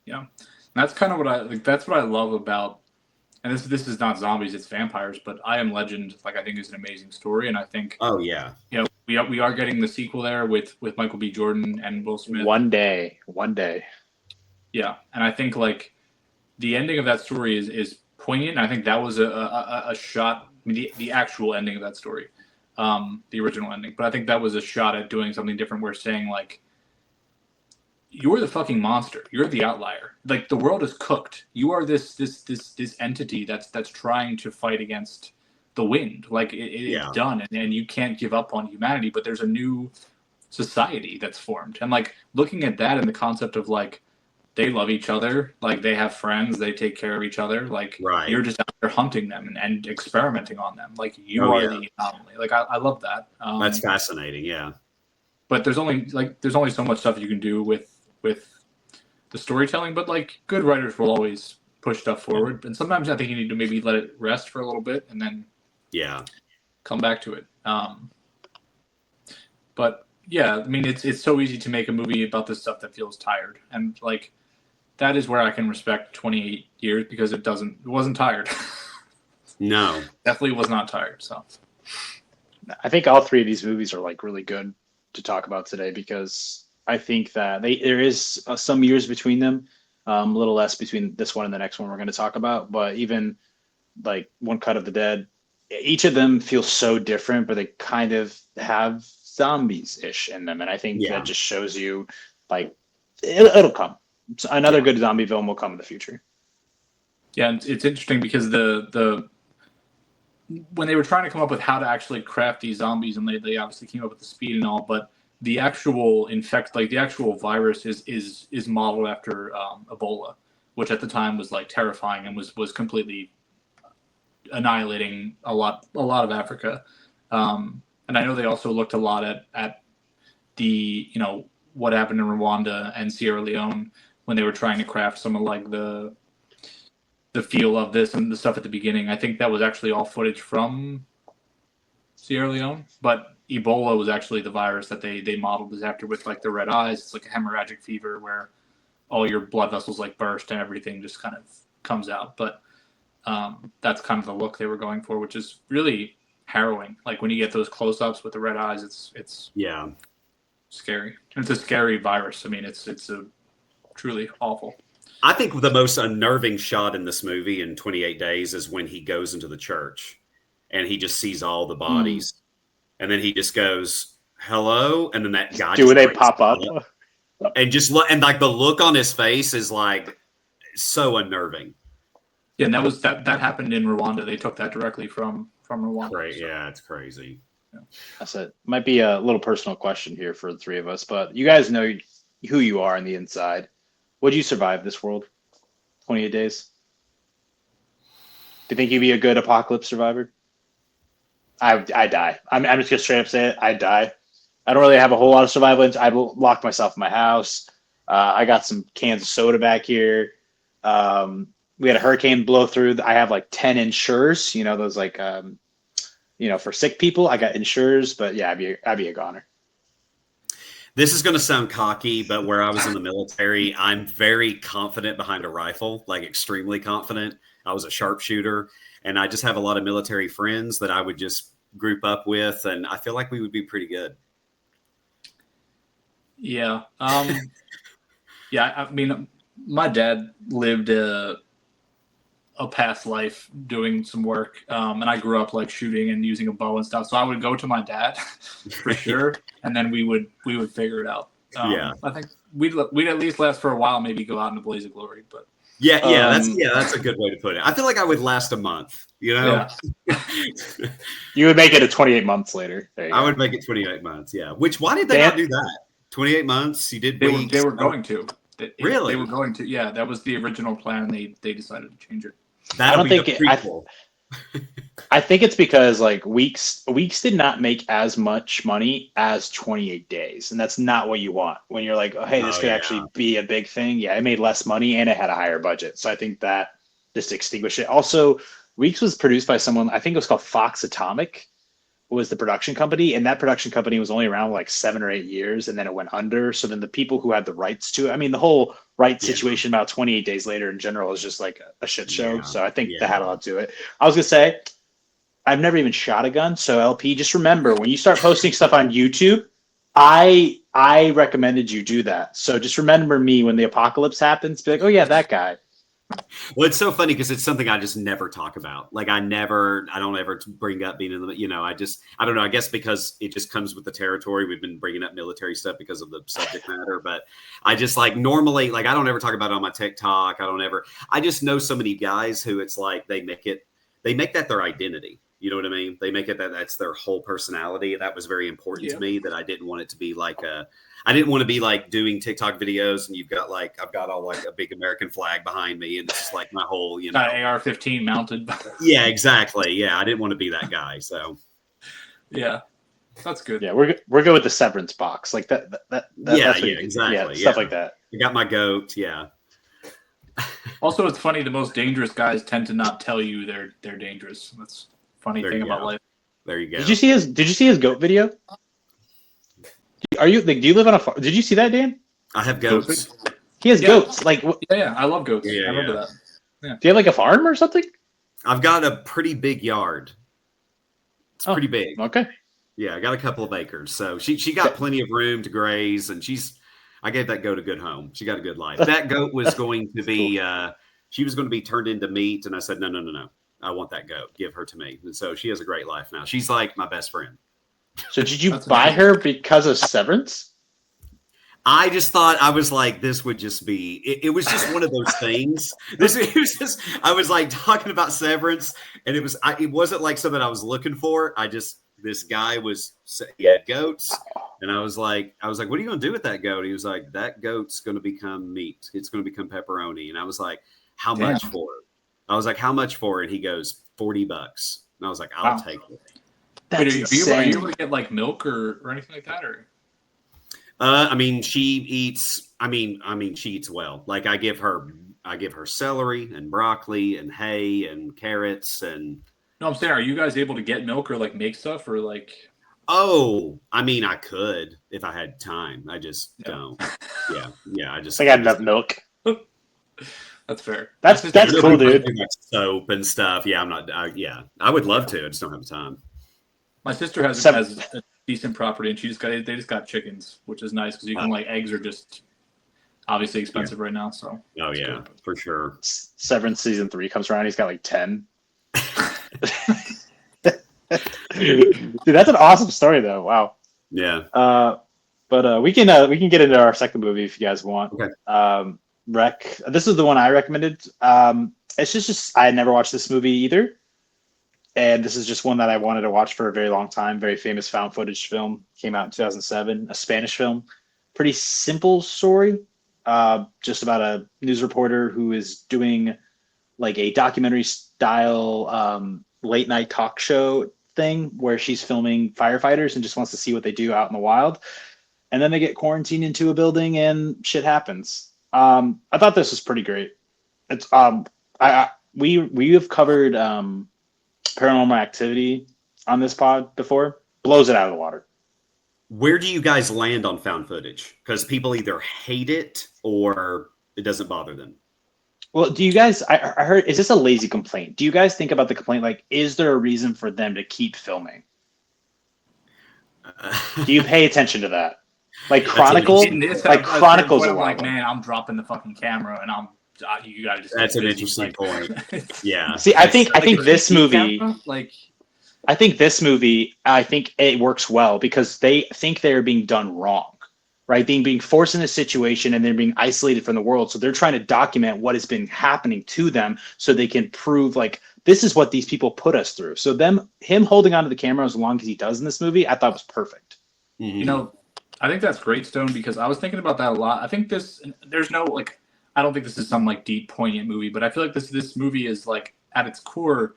Yeah. And that's kind of what I like. That's what I love about, and this is not zombies, it's vampires, but I Am Legend, I think is an amazing story. And I think, oh yeah, we are getting the sequel there with Michael B. Jordan and Will Smith. One day. Yeah. And I think like the ending of that story is poignant. I think that was a shot, the actual ending of that story, the original ending. But I think that was a shot at doing something different. Where saying like, you're the fucking monster. You're the outlier. Like, the world is cooked. You are this entity that's trying to fight against the wind. Like it's done, and you can't give up on humanity. But there's a new society that's formed, and like looking at that and the concept of like, they love each other, like they have friends, they take care of each other. Like you're just out there hunting them and experimenting on them. Like you are the anomaly. Like I love that. That's fascinating. Yeah. But there's only so much stuff you can do with the storytelling. But like good writers will always push stuff forward. And sometimes I think you need to maybe let it rest for a little bit and then come back to it. But yeah, I mean it's so easy to make a movie about this stuff that feels tired, and like. That is where I can respect 28 years, because it wasn't tired. No. Definitely was not tired. So I think all three of these movies are like really good to talk about today, because I think that there is some years between them, a little less between this one and the next one we're going to talk about. But even like One Cut of the Dead, each of them feels so different, but they kind of have zombies-ish in them. And I think that just shows you like it'll come. So another good zombie film will come in the future. Yeah, and it's interesting because the when they were trying to come up with how to actually craft these zombies, and they obviously came up with the speed and all, but the actual the actual virus is modeled after Ebola, which at the time was like terrifying and was completely annihilating a lot of Africa. And I know they also looked a lot at the what happened in Rwanda and Sierra Leone, when they were trying to craft some of like the feel of this and the stuff at the beginning. I think that was actually all footage from Sierra Leone, but Ebola was actually the virus that they modeled this after, with like the red eyes. It's like a hemorrhagic fever where all your blood vessels like burst and everything just kind of comes out. But that's kind of the look they were going for, which is really harrowing. Like when you get those close-ups with the red eyes, it's scary. It's a scary virus. I mean, it's a truly awful. I think the most unnerving shot in this movie in 28 Days is when he goes into the church and he just sees all the bodies, and then he just goes, "Hello," and then that guy do they pop up and just look, and like the look on his face is like so unnerving. Yeah, and that happened in Rwanda. They took that directly from Rwanda. Right? So. Yeah, it's crazy. That's it. Might be a little personal question here for the three of us, but you guys know who you are on the inside. Would you survive this world? 28 days? Do you think you'd be a good apocalypse survivor? I die. I'm just gonna straight up say it. I die. I don't really have a whole lot of survival. I'd lock myself in my house. I got some cans of soda back here. We had a hurricane blow through. I have like 10 insurers. Those like for sick people, I got insurers, but yeah, I'd be a goner. This is going to sound cocky, but where I was in the military, I'm very confident behind a rifle, like extremely confident. I was a sharpshooter, and I just have a lot of military friends that I would just group up with, and I feel like we would be pretty good. Yeah. Yeah, I mean, my dad lived a past life doing some work, and I grew up like shooting and using a bow and stuff. So I would go to my dad for sure, and then we would figure it out. Yeah, I think we'd at least last for a while, maybe go out in a blaze of glory. But that's a good way to put it. I feel like I would last a month. Yeah. You would make it 28 months later. I would make it 28 months. Yeah. Why did they not do that? 28 months. You did. They were going to. Really? They were going to. Yeah, that was the original plan. And they decided to change it. I think it's because like weeks did not make as much money as 28 days, and that's not what you want when you're like, oh hey, this could actually be a big thing. Yeah, it made less money and it had a higher budget, so I think that just extinguished it. Also, Weeks was produced by someone, I think it was called Fox Atomic, was the production company, and that production company was only around like 7 or 8 years, and then it went under. So then the people who had the rights to it, I mean, the whole rights situation about 28 days later in general is just like a shit show. Yeah. So I think that had a lot to do it. I was gonna say, I've never even shot a gun, so LP, just remember when you start posting stuff on YouTube, I recommended you do that. So just remember me when the apocalypse happens, be like, oh yeah, that guy. Well, it's so funny because it's something I just never talk about. Like I don't ever bring up being in the, I don't know. I guess because it just comes with the territory. We've been bringing up military stuff because of the subject matter, but I just like normally, like I don't ever talk about it on my TikTok. I just know so many guys who it's like, they make that their identity. You know what I mean? They make it that's their whole personality. That was very important to me, that I didn't want it to be like I didn't want to be like doing TikTok videos and I've got all like a big American flag behind me and it's just like my whole, AR-15 mounted. Yeah, exactly. Yeah, I didn't want to be that guy. So yeah, that's good. Yeah, we're good with the Severance box, like that. Exactly. Yeah, stuff like that. I got my goat. Yeah. Also, it's funny. The most dangerous guys tend to not tell you they're dangerous. That's a funny thing about life. There you go. Did you see his goat video? Do you live on a farm? Did you see that, Dan? I have goats. He has goats. Like yeah, I love goats. Yeah, I remember that. Yeah. Do you have like a farm or something? I've got a pretty big yard. It's pretty big. Okay. Yeah, I got a couple of acres. So she got plenty of room to graze, and I gave that goat a good home. She got a good life. That goat was going to be she was going to be turned into meat, and I said, no. I want that goat. Give her to me. And so she has a great life now. She's like my best friend. So did you buy her because of Severance? I just thought, I was like, this would just be, it was just one of those things. I was like talking about Severance, and it wasn't like something I was looking for. This guy he had goats, and I was like, what are you going to do with that goat? He was like, that goat's going to become meat. It's going to become pepperoni. And I was like, how much for it? I was like, how much for it? He goes, $40. And I was like, I'll take it. Are you able to get like milk or anything like that, or? I mean, she eats. She eats well. Like I give her celery and broccoli and hay and carrots and. No, I'm saying, are you guys able to get milk or like make stuff or like? Oh, I mean, I could if I had time. I just don't. Yeah. I got enough milk. That's fair. That's cool, dude. Like soap and stuff. Yeah, I'm not. I would love to. I just don't have the time. My sister has a decent property, and they just got chickens, which is nice because you can eggs are just obviously expensive right now. So good. For sure. Severance season 3 comes around. He's got like 10. Dude, that's an awesome story though. Wow. Yeah. But we can get into our second movie if you guys want. Okay. Wreck. This is the one I recommended. It's just I had never watched this movie either. And this is just one that I wanted to watch for a very long time. Very famous found footage film. Came out in 2007. A Spanish film. Pretty simple story. Just about a news reporter who is doing like a documentary style late night talk show thing where she's filming firefighters and just wants to see what they do out in the wild. And then they get quarantined into a building and shit happens. I thought this was pretty great. It's we have covered Paranormal Activity on this pod before, blows it out of the water. Where do you guys land on found footage? Because people either hate it or it doesn't bother them. Well, do you guys, I heard, is this a lazy complaint? Do you guys think about the complaint, like, is there a reason for them to keep filming? Do you pay attention to that? Like Chronicle, Chronicle's a like, man, I'm dropping the fucking camera and you gotta just. That's an interesting point. Yeah. See, I think this movie, camera, like, I think it works well because they think they're being done wrong, right? Being forced in a situation and they're being isolated from the world. So they're trying to document what has been happening to them so they can prove like, this is what these people put us through. So him holding onto the camera as long as he does in this movie, I thought was perfect. Mm-hmm. You know, I think that's great, Stone, because I was thinking about that a lot. I think there's no, like, I don't think this is some, like, deep, poignant movie, but I feel like this movie is, like, at its core,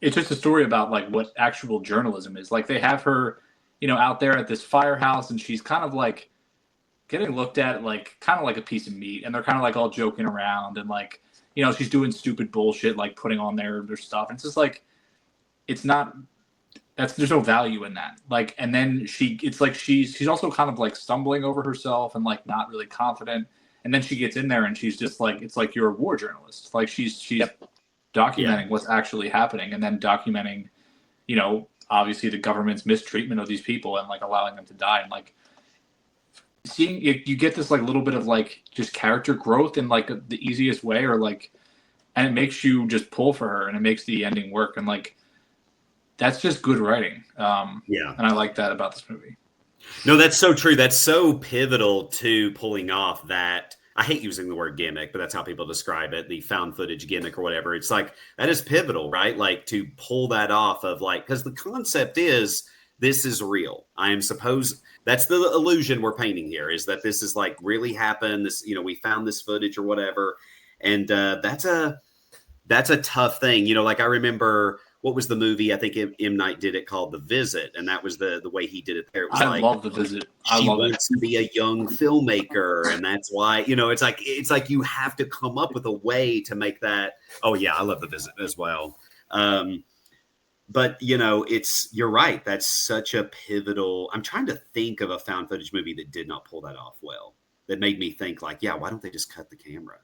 it's just a story about, like, what actual journalism is. Like, they have her, you know, out there at this firehouse, and she's kind of, like, getting looked at, like, kind of like a piece of meat, and they're kind of, like, all joking around, and, like, you know, she's doing stupid bullshit, like, putting on their stuff. And it's just, like, it's not... there's no value in that. Like, and then it's like she's also kind of like stumbling over herself and like not really confident. And then she gets in there and she's just like, it's like you're a war journalist. Like she's documenting what's actually happening and then documenting, you know, obviously the government's mistreatment of these people and like allowing them to die. And like seeing you get this like little bit of like just character growth in like the easiest way or like, and it makes you just pull for her and it makes the ending work. And like, that's just good writing. And I like that about this movie. No, that's so true. That's so pivotal to pulling off that. I hate using the word gimmick, but that's how people describe it. The found footage gimmick or whatever. It's like, that is pivotal, right? Like to pull that off of like, because the concept is this is real. That's the illusion we're painting here is that this is like really happened. This, you know, we found this footage or whatever. And that's a tough thing. You know, like I remember, what was the movie? I think M. Night did it called The Visit, and that was the way he did it there. It was I love The Visit. She wants to be a young filmmaker, and that's why, you know, it's like you have to come up with a way to make that. Oh yeah, I love The Visit as well. But you know, you're right. That's such a pivotal. I'm trying to think of a found footage movie that did not pull that off well. That made me think like, yeah, why don't they just cut the camera?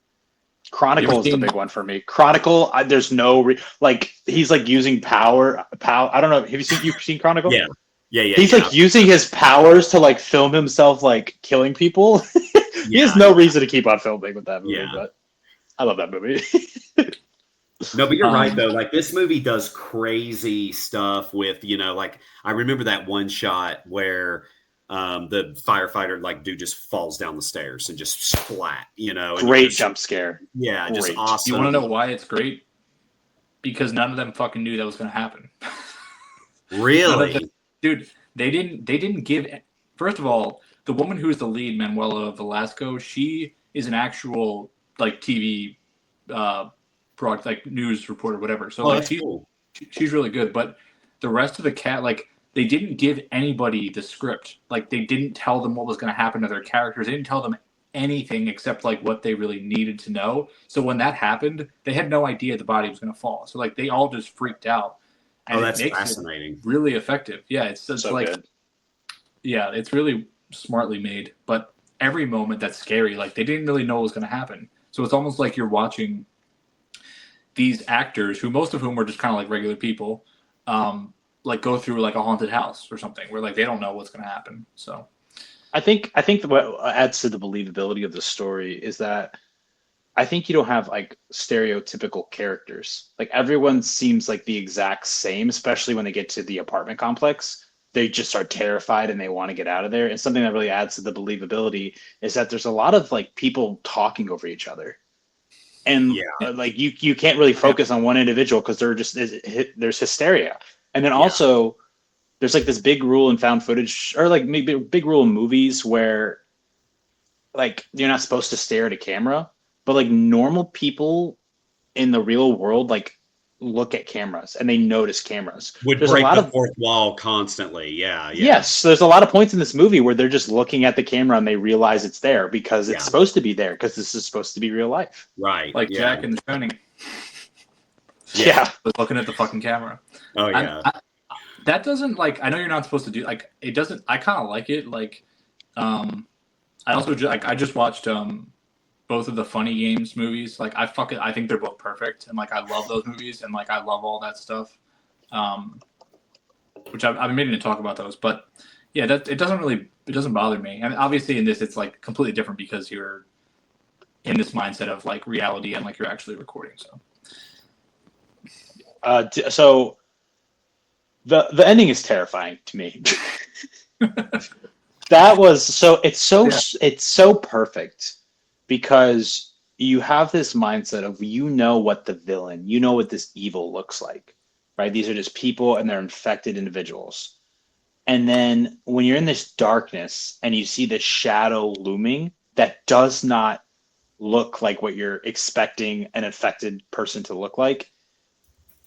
Chronicle is the big one for me. Chronicle, there's no like he's like using power. I don't know. Have you seen Chronicle? Yeah. He's like using his powers to like film himself like killing people. He has no reason to keep on filming with that movie, but I love that movie. No, but you're right though. Like this movie does crazy stuff with, you know, like I remember that one shot where the firefighter like dude just falls down the stairs and just splat, you know. Great jump scare. Yeah, just awesome. You want to know why it's great? Because none of them fucking knew that was going to happen. Really? Dude, they didn't give. First of all, the woman who is the lead, Manuela Velasco, she is an actual like TV like news reporter, whatever. So like she's really good. But the rest of the cast, like they didn't give anybody the script. Like they didn't tell them what was going to happen to their characters. They didn't tell them anything except like what they really needed to know. So when that happened, they had no idea the body was going to fall. So like they all just freaked out. And that's fascinating. Really effective. Yeah, it's so like good. Yeah, it's really smartly made. But every moment that's scary, like they didn't really know what was going to happen. So it's almost like you're watching these actors, who most of whom were just kind of like regular people, like go through like a haunted house or something where like they don't know what's going to happen. So I think what adds to the believability of the story is that I think you don't have like stereotypical characters. Like everyone seems like the exact same, especially when they get to the apartment complex. They just are terrified and they want to get out of there. And something that really adds to the believability is that there's a lot of like people talking over each other. And like you can't really focus on one individual because there's hysteria. And then also there's like this big rule in found footage, or like maybe a big rule in movies where like you're not supposed to stare at a camera, but like normal people in the real world like look at cameras and they notice cameras. There's break the fourth wall constantly. Yes, there's a lot of points in this movie where they're just looking at the camera and they realize it's there because it's supposed to be there because this is supposed to be real life. Right. Like Jack in The Shining. Yeah. Was looking at the fucking camera. Oh yeah. that doesn't like. I know you're not supposed to do like it. Doesn't. I kind of like it. Like, I also I just watched both of the Funny Games movies. Like, I think they're both perfect, and like I love those movies, and like I love all that stuff. Which I've been meaning to talk about those, but yeah, it doesn't bother me. And obviously in this, it's like completely different because you're in this mindset of like reality and like you're actually recording. So. So the ending is terrifying to me. That was it's so perfect because you have this mindset of what the villain, what this evil looks like, right? These are just people and they're infected individuals. And then when you're in this darkness and you see this shadow looming that does not look like what you're expecting an infected person to look like,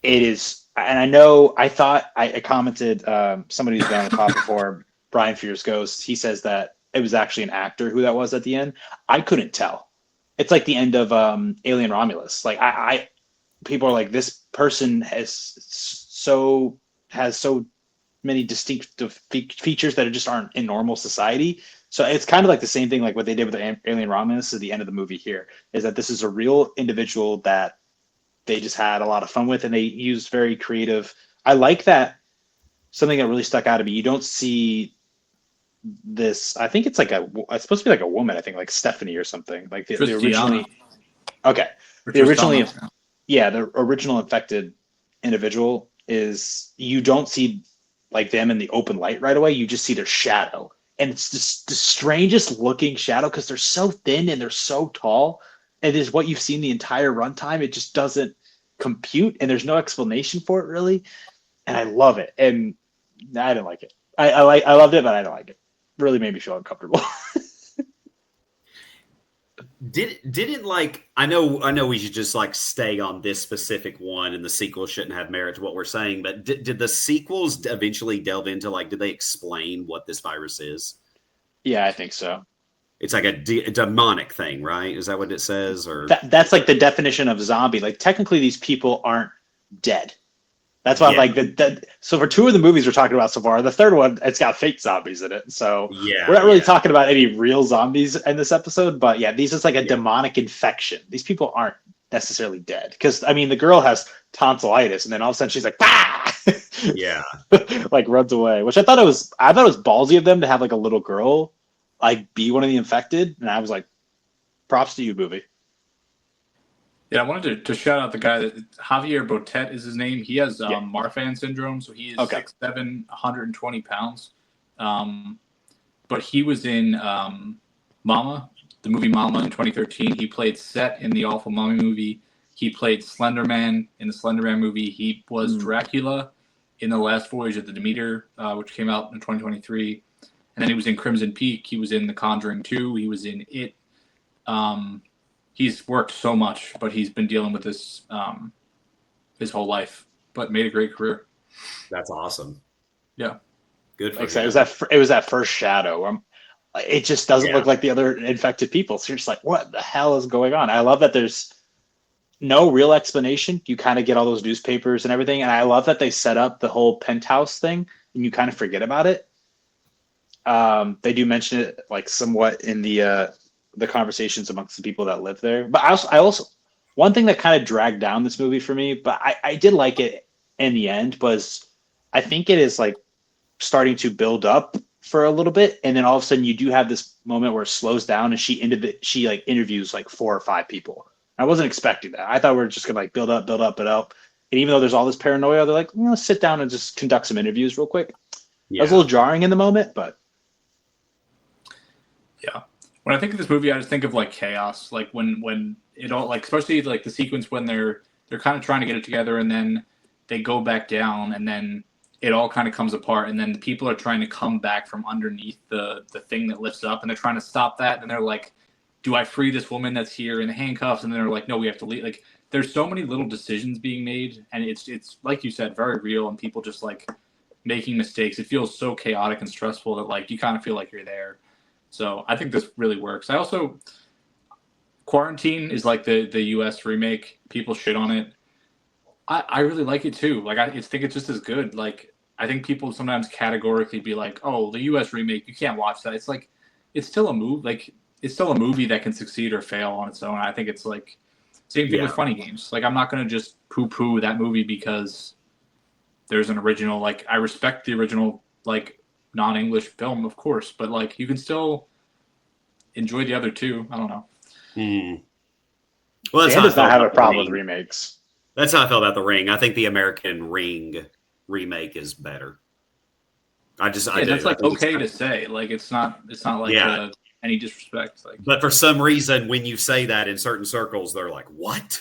it is. And I commented, somebody who's been on the pod before, Brian Fears Ghost, he says that it was actually an actor who that was at the end. I couldn't tell. It's like the end of Alien Romulus. Like people are like, this person has so many distinctive features that just aren't in normal society. So it's kind of like the same thing, like what they did with Alien Romulus at the end of the movie here, is that this is a real individual that they just had a lot of fun with, and they used very creative. I like that. Something that really stuck out to me. You don't see this. I think it's it's supposed to be like a woman. I think like Stephanie or something. Like the originally. Okay. The originally, the original infected individual is, you don't see like them in the open light right away. You just see their shadow, and it's just the strangest looking shadow because they're so thin and they're so tall. It is what you've seen the entire runtime. It just doesn't compute, and there's no explanation for it really. And I love it. And I didn't like it. I loved it, but I don't like it. It really made me feel uncomfortable. Didn't like, I know we should just like stay on this specific one, and the sequel shouldn't have merit to what we're saying, but did the sequels eventually delve into, like, did they explain what this virus is? Yeah, I think so. It's like a demonic thing, right? Is that what it says? Or that's like the definition of zombie. Like, technically these people aren't dead. That's why I'm like, so for two of the movies we're talking about so far, the third one, it's got fake zombies in it. So we're not really talking about any real zombies in this episode, but yeah, these is like a demonic infection. These people aren't necessarily dead. Because, I mean, the girl has tonsillitis, and then all of a sudden she's like, ah! Yeah. Like runs away, which I thought it was ballsy of them to have like a little girl like be one of the infected. And I was like, props to you, movie. Yeah, I wanted to shout out the guy that Javier Botet is his name. He has Marfan syndrome, so he is 6'7", 120 pounds. But he was in Mama, the movie Mama in 2013. He played Set in the Awful Mummy movie. He played Slender Man in the Slender Man movie. He was Dracula in The Last Voyage of the Demeter, which came out in 2023. And then he was in Crimson Peak. He was in The Conjuring 2. He was in It. He's worked so much, but he's been dealing with this his whole life, but made a great career. That's awesome. Yeah. Good for him. It was that first shadow. It just doesn't look like the other infected people. So you're just like, what the hell is going on? I love that there's no real explanation. You kind of get all those newspapers and everything. And I love that they set up the whole penthouse thing and you kind of forget about it. They do mention it like somewhat in the conversations amongst the people that live there. But I also one thing that kind of dragged down this movie for me, but I did like it in the end, was I think it is like starting to build up for a little bit, and then all of a sudden you do have this moment where it slows down and she like interviews like 4 or 5 people. I wasn't expecting that. I thought we were just gonna like build up. And even though there's all this paranoia, they're like, let's sit down and just conduct some interviews real quick. Yeah. That was a little jarring in the moment, but yeah. When I think of this movie, I just think of like chaos, like when it all, like, especially like the sequence when they're kind of trying to get it together, and then they go back down, and then it all kind of comes apart, and then the people are trying to come back from underneath the thing that lifts up, and they're trying to stop that, and they're like, do I free this woman that's here in the handcuffs? And then they're like, no, we have to leave. Like, there's so many little decisions being made, and it's like you said, very real, and people just like making mistakes. It feels so chaotic and stressful that like you kind of feel like you're there. So I think this really works. I also, Quarantine is like the US remake. People shit on it. I really like it too. Like, I think it's just as good. Like, I think people sometimes categorically be like, "Oh, the U.S. remake, you can't watch that." It's like, it's still a movie. Like, it's still a movie that can succeed or fail on its own. I think it's like same thing with funny games. Like, I'm not gonna just poo-poo that movie because there's an original. Like, I respect the original, like, non-English film, of course, but like, you can still enjoy the other two. I don't know. Well, that's Dan how does I felt not have a about the problem with Ring. remakes. That's how I felt about the Ring. I think the American Ring remake is better. I do. That's like okay to say. Like, it's not like any disrespect. Like, but for some reason, when you say that in certain circles, they're like, "What?"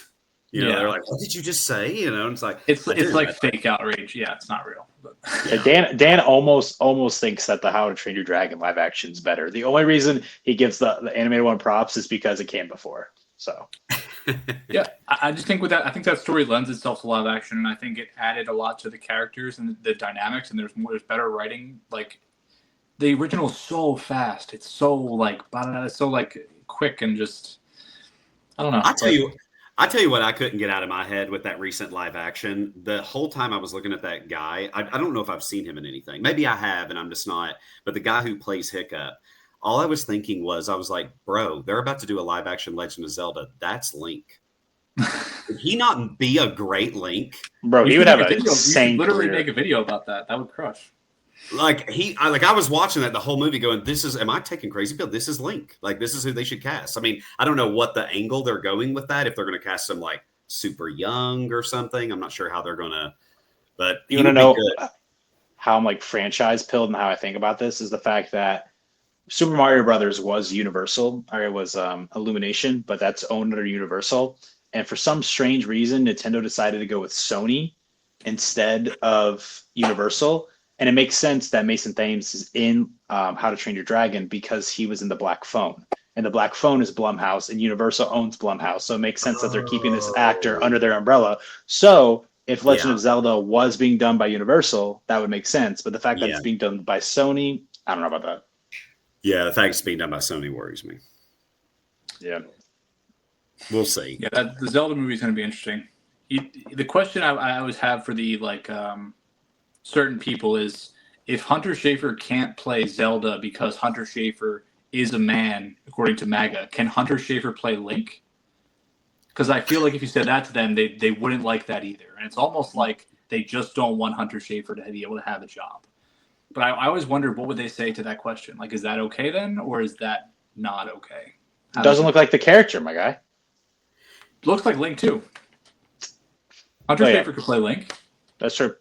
You know, they're like, "What did you just say?" You know, and it's like it's like fake outrage. Yeah, it's not real. But, Dan almost thinks that the How to Train Your Dragon live action is better. The only reason he gives the animated one props is because it came before. So yeah, I just think with that, I think that story lends itself to live action, and I think it added a lot to the characters and the dynamics. And there's better writing. Like, the original is so fast. It's so like, it's so like quick and just, I don't know. I tell you what, I couldn't get out of my head with that recent live action. The whole time I was looking at that guy, I don't know if I've seen him in anything. Maybe I have, and I'm just not. But the guy who plays Hiccup, all I was thinking was, I was like, bro, they're about to do a live action Legend of Zelda. That's Link. Would he not be a great Link? Bro, he would have an insane literally career. make a video about that. That would crush. Like I was watching that the whole movie going, am I taking crazy pill? This is Link. Like, this is who they should cast. I mean, I don't know what the angle they're going with that. If they're going to cast him like super young or something, I'm not sure how they're going to, but you want to know how I'm like franchise pilled and how I think about this is the fact that Super Mario Brothers was Universal, or it was Illumination, but that's owned under Universal. And for some strange reason, Nintendo decided to go with Sony instead of Universal. And it makes sense that Mason Thames is in How to Train Your Dragon because he was in the Black Phone. And the Black Phone is Blumhouse, and Universal owns Blumhouse. So it makes sense that they're keeping this actor under their umbrella. So if Legend of Zelda was being done by Universal, that would make sense. But the fact that it's being done by Sony, I don't know about that. Yeah, the fact it's being done by Sony worries me. Yeah. We'll see. Yeah, the Zelda movie is going to be interesting. The question I always have for the certain people is, if Hunter Schafer can't play Zelda because Hunter Schafer is a man, according to MAGA, can Hunter Schafer play Link? Because I feel like if you said that to them, they wouldn't like that either. And it's almost like they just don't want Hunter Schafer to be able to have a job. But I always wondered, what would they say to that question? Like, is that okay then, or is that not okay? Doesn't look like the character, my guy. Looks like Link too. Hunter Schafer could play Link. That's true.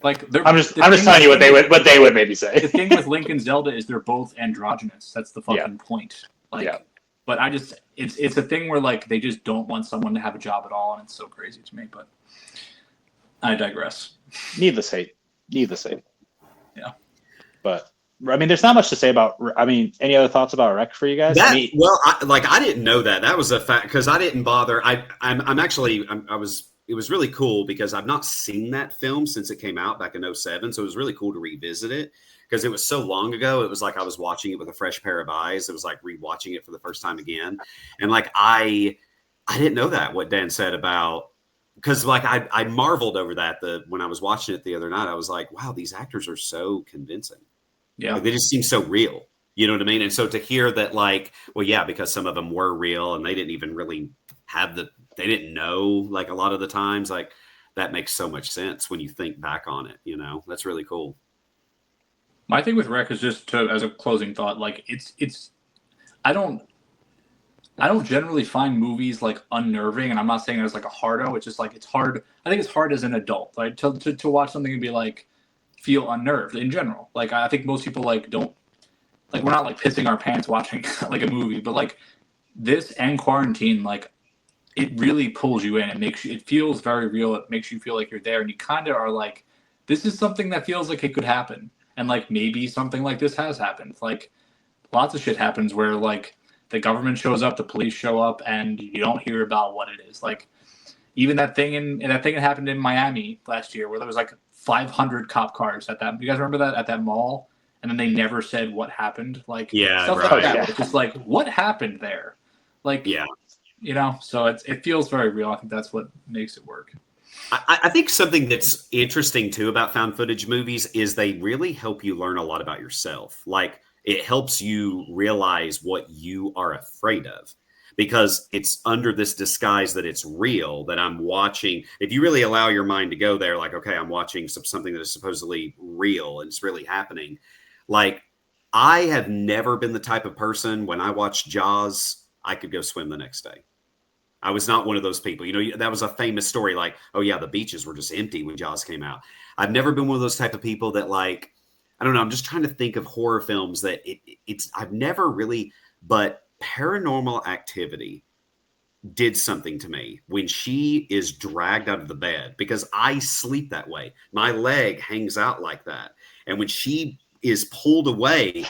Like, I'm just telling you what they would maybe say. The thing with Link and Zelda is they're both androgynous. That's the fucking point. Like, but it's a thing where like they just don't want someone to have a job at all, and it's so crazy to me. But I digress. Needless hate. Yeah. But I mean, there's not much to say about. I mean, any other thoughts about Rec for you guys? I didn't know that. That was a fact because I didn't bother. It was really cool because I've not seen that film since it came out back in 2007. So it was really cool to revisit it because it was so long ago. It was like I was watching it with a fresh pair of eyes. It was like rewatching it for the first time again. And like, I didn't know that what Dan said about, because like I marveled over that when I was watching it the other night. I was like, wow, these actors are so convincing. Yeah. Like, they just seem so real. You know what I mean? And so to hear that, like, well, yeah, because some of them were real and they didn't even really have they didn't know, like, a lot of the times, like, that makes so much sense when you think back on it, you know? That's really cool. My thing with Rec is just as a closing thought, like, I don't generally find movies like unnerving, and I'm not saying it as like a hardo. It's just like, it's hard. I think it's hard as an adult, like, to watch something and be like, feel unnerved in general. Like, I think most people like don't, like, we're not like pissing our pants watching like a movie, but like this and Quarantine, like, it really pulls you in. It feels very real. It makes you feel like you're there, and you kind of are like, this is something that feels like it could happen. And like, maybe something like this has happened. Like, lots of shit happens where like the government shows up, the police show up, and you don't hear about what it is. Like, even that thing that happened in Miami last year where there was like 500 cop cars at that. You guys remember that at that mall? And then they never said what happened. Like, stuff like that. It's just like, what happened there? Like, you know, so it feels very real. I think that's what makes it work. I think something that's interesting too about found footage movies is they really help you learn a lot about yourself. Like it helps you realize what you are afraid of because it's under this disguise that it's real that I'm watching. If you really allow your mind to go there, like, okay, I'm watching something that is supposedly real and it's really happening. Like I have never been the type of person when I watch Jaws, I could go swim the next day. I was not one of those people. You know, that was a famous story like, oh, yeah, the beaches were just empty when Jaws came out. I've never been one of those type of people that like, I don't know. I'm just trying to think of horror films that I've never really, but Paranormal Activity did something to me when she is dragged out of the bed because I sleep that way. My leg hangs out like that. And when she is pulled away,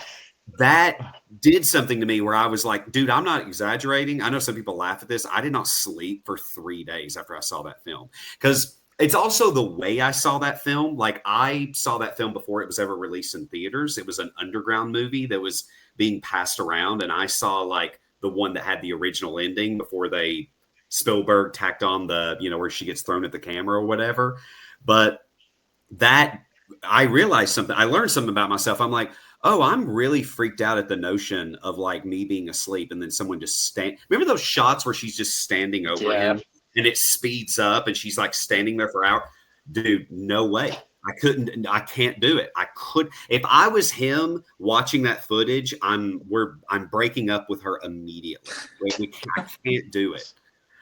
that did something to me where I was like, dude, I'm not exaggerating. I know some people laugh at this. I did not sleep for 3 days after I saw that film because it's also the way I saw that film. Like I saw that film before it was ever released in theaters. It was an underground movie that was being passed around. And I saw like the one that had the original ending before Spielberg tacked on the, you know, where she gets thrown at the camera or whatever. But that I realized something. I learned something about myself. I'm like, oh, I'm really freaked out at the notion of like me being asleep and then someone just remember those shots where she's just standing over him and it speeds up and she's like standing there for hours? Dude, no way. I can't do it. I could, if I was him watching that footage, I'm breaking up with her immediately. Like, I can't do it.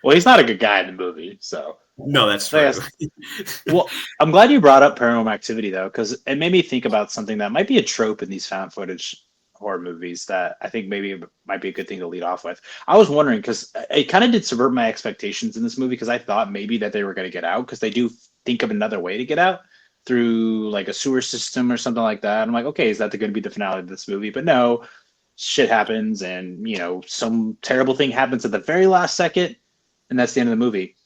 Well, he's not a good guy in the movie, so. No, that's true. Well, I'm glad you brought up Paranormal Activity, though, because it made me think about something that might be a trope in these found footage horror movies that I think maybe it might be a good thing to lead off with. I was wondering, because it kind of did subvert my expectations in this movie, because I thought maybe that they were going to get out, because they do think of another way to get out through like a sewer system or something like that. I'm like, okay, is that going to be the finale of this movie? But no, shit happens, and, you know, some terrible thing happens at the very last second, and that's the end of the movie.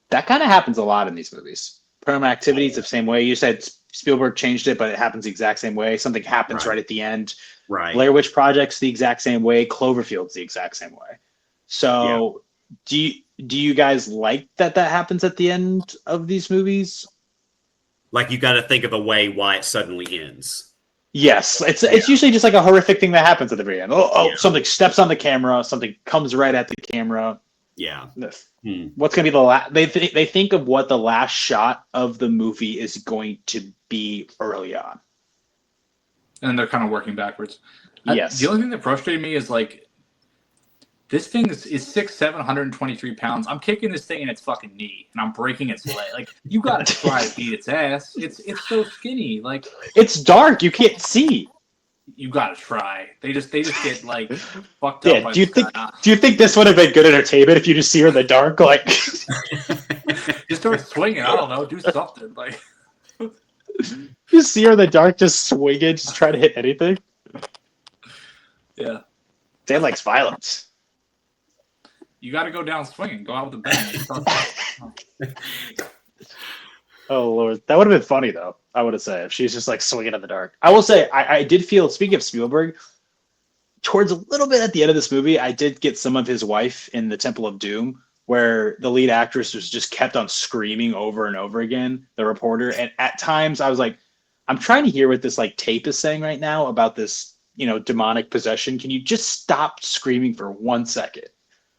That kind of happens a lot in these movies. Paranormal Activity is the same way. You said Spielberg changed it, but it happens the exact same way. Something happens right at the end. Right. Blair Witch Project's the exact same way. Cloverfield's the exact same way. So do you guys like that happens at the end of these movies? Like you got to think of a way why it suddenly ends. Yes, it's usually just like a horrific thing that happens at the very end. Something steps on the camera. Something comes right at the camera. Yeah. What's going to be the last? They think of what the last shot of the movie is going to be early on, and they're kind of working backwards. Yes. The only thing that frustrated me is like this thing is 723 pounds. I'm kicking this thing in its fucking knee, and I'm breaking its leg. Like you got to try to beat its ass. It's so skinny. Like it's dark. You can't see. You gotta try. They just get like fucked up. Yeah. Do you think this would have been good entertainment if you just see her in the dark? Like, just start swinging. I don't know. Do something. Like, you see her in the dark, just swinging, just try to hit anything. Yeah. Dan likes violence. You got to go down swinging. Go out with a bang. Oh Lord, that would have been funny though. I would have said if she's just like swinging in the dark. I will say I did feel, speaking of Spielberg, towards a little bit at the end of this movie, I did get some of his wife in the Temple of Doom, where the lead actress was just kept on screaming over and over again, the reporter, and at times I was like, I'm trying to hear what this like tape is saying right now about this, you know, demonic possession. Can you just stop screaming for 1 second?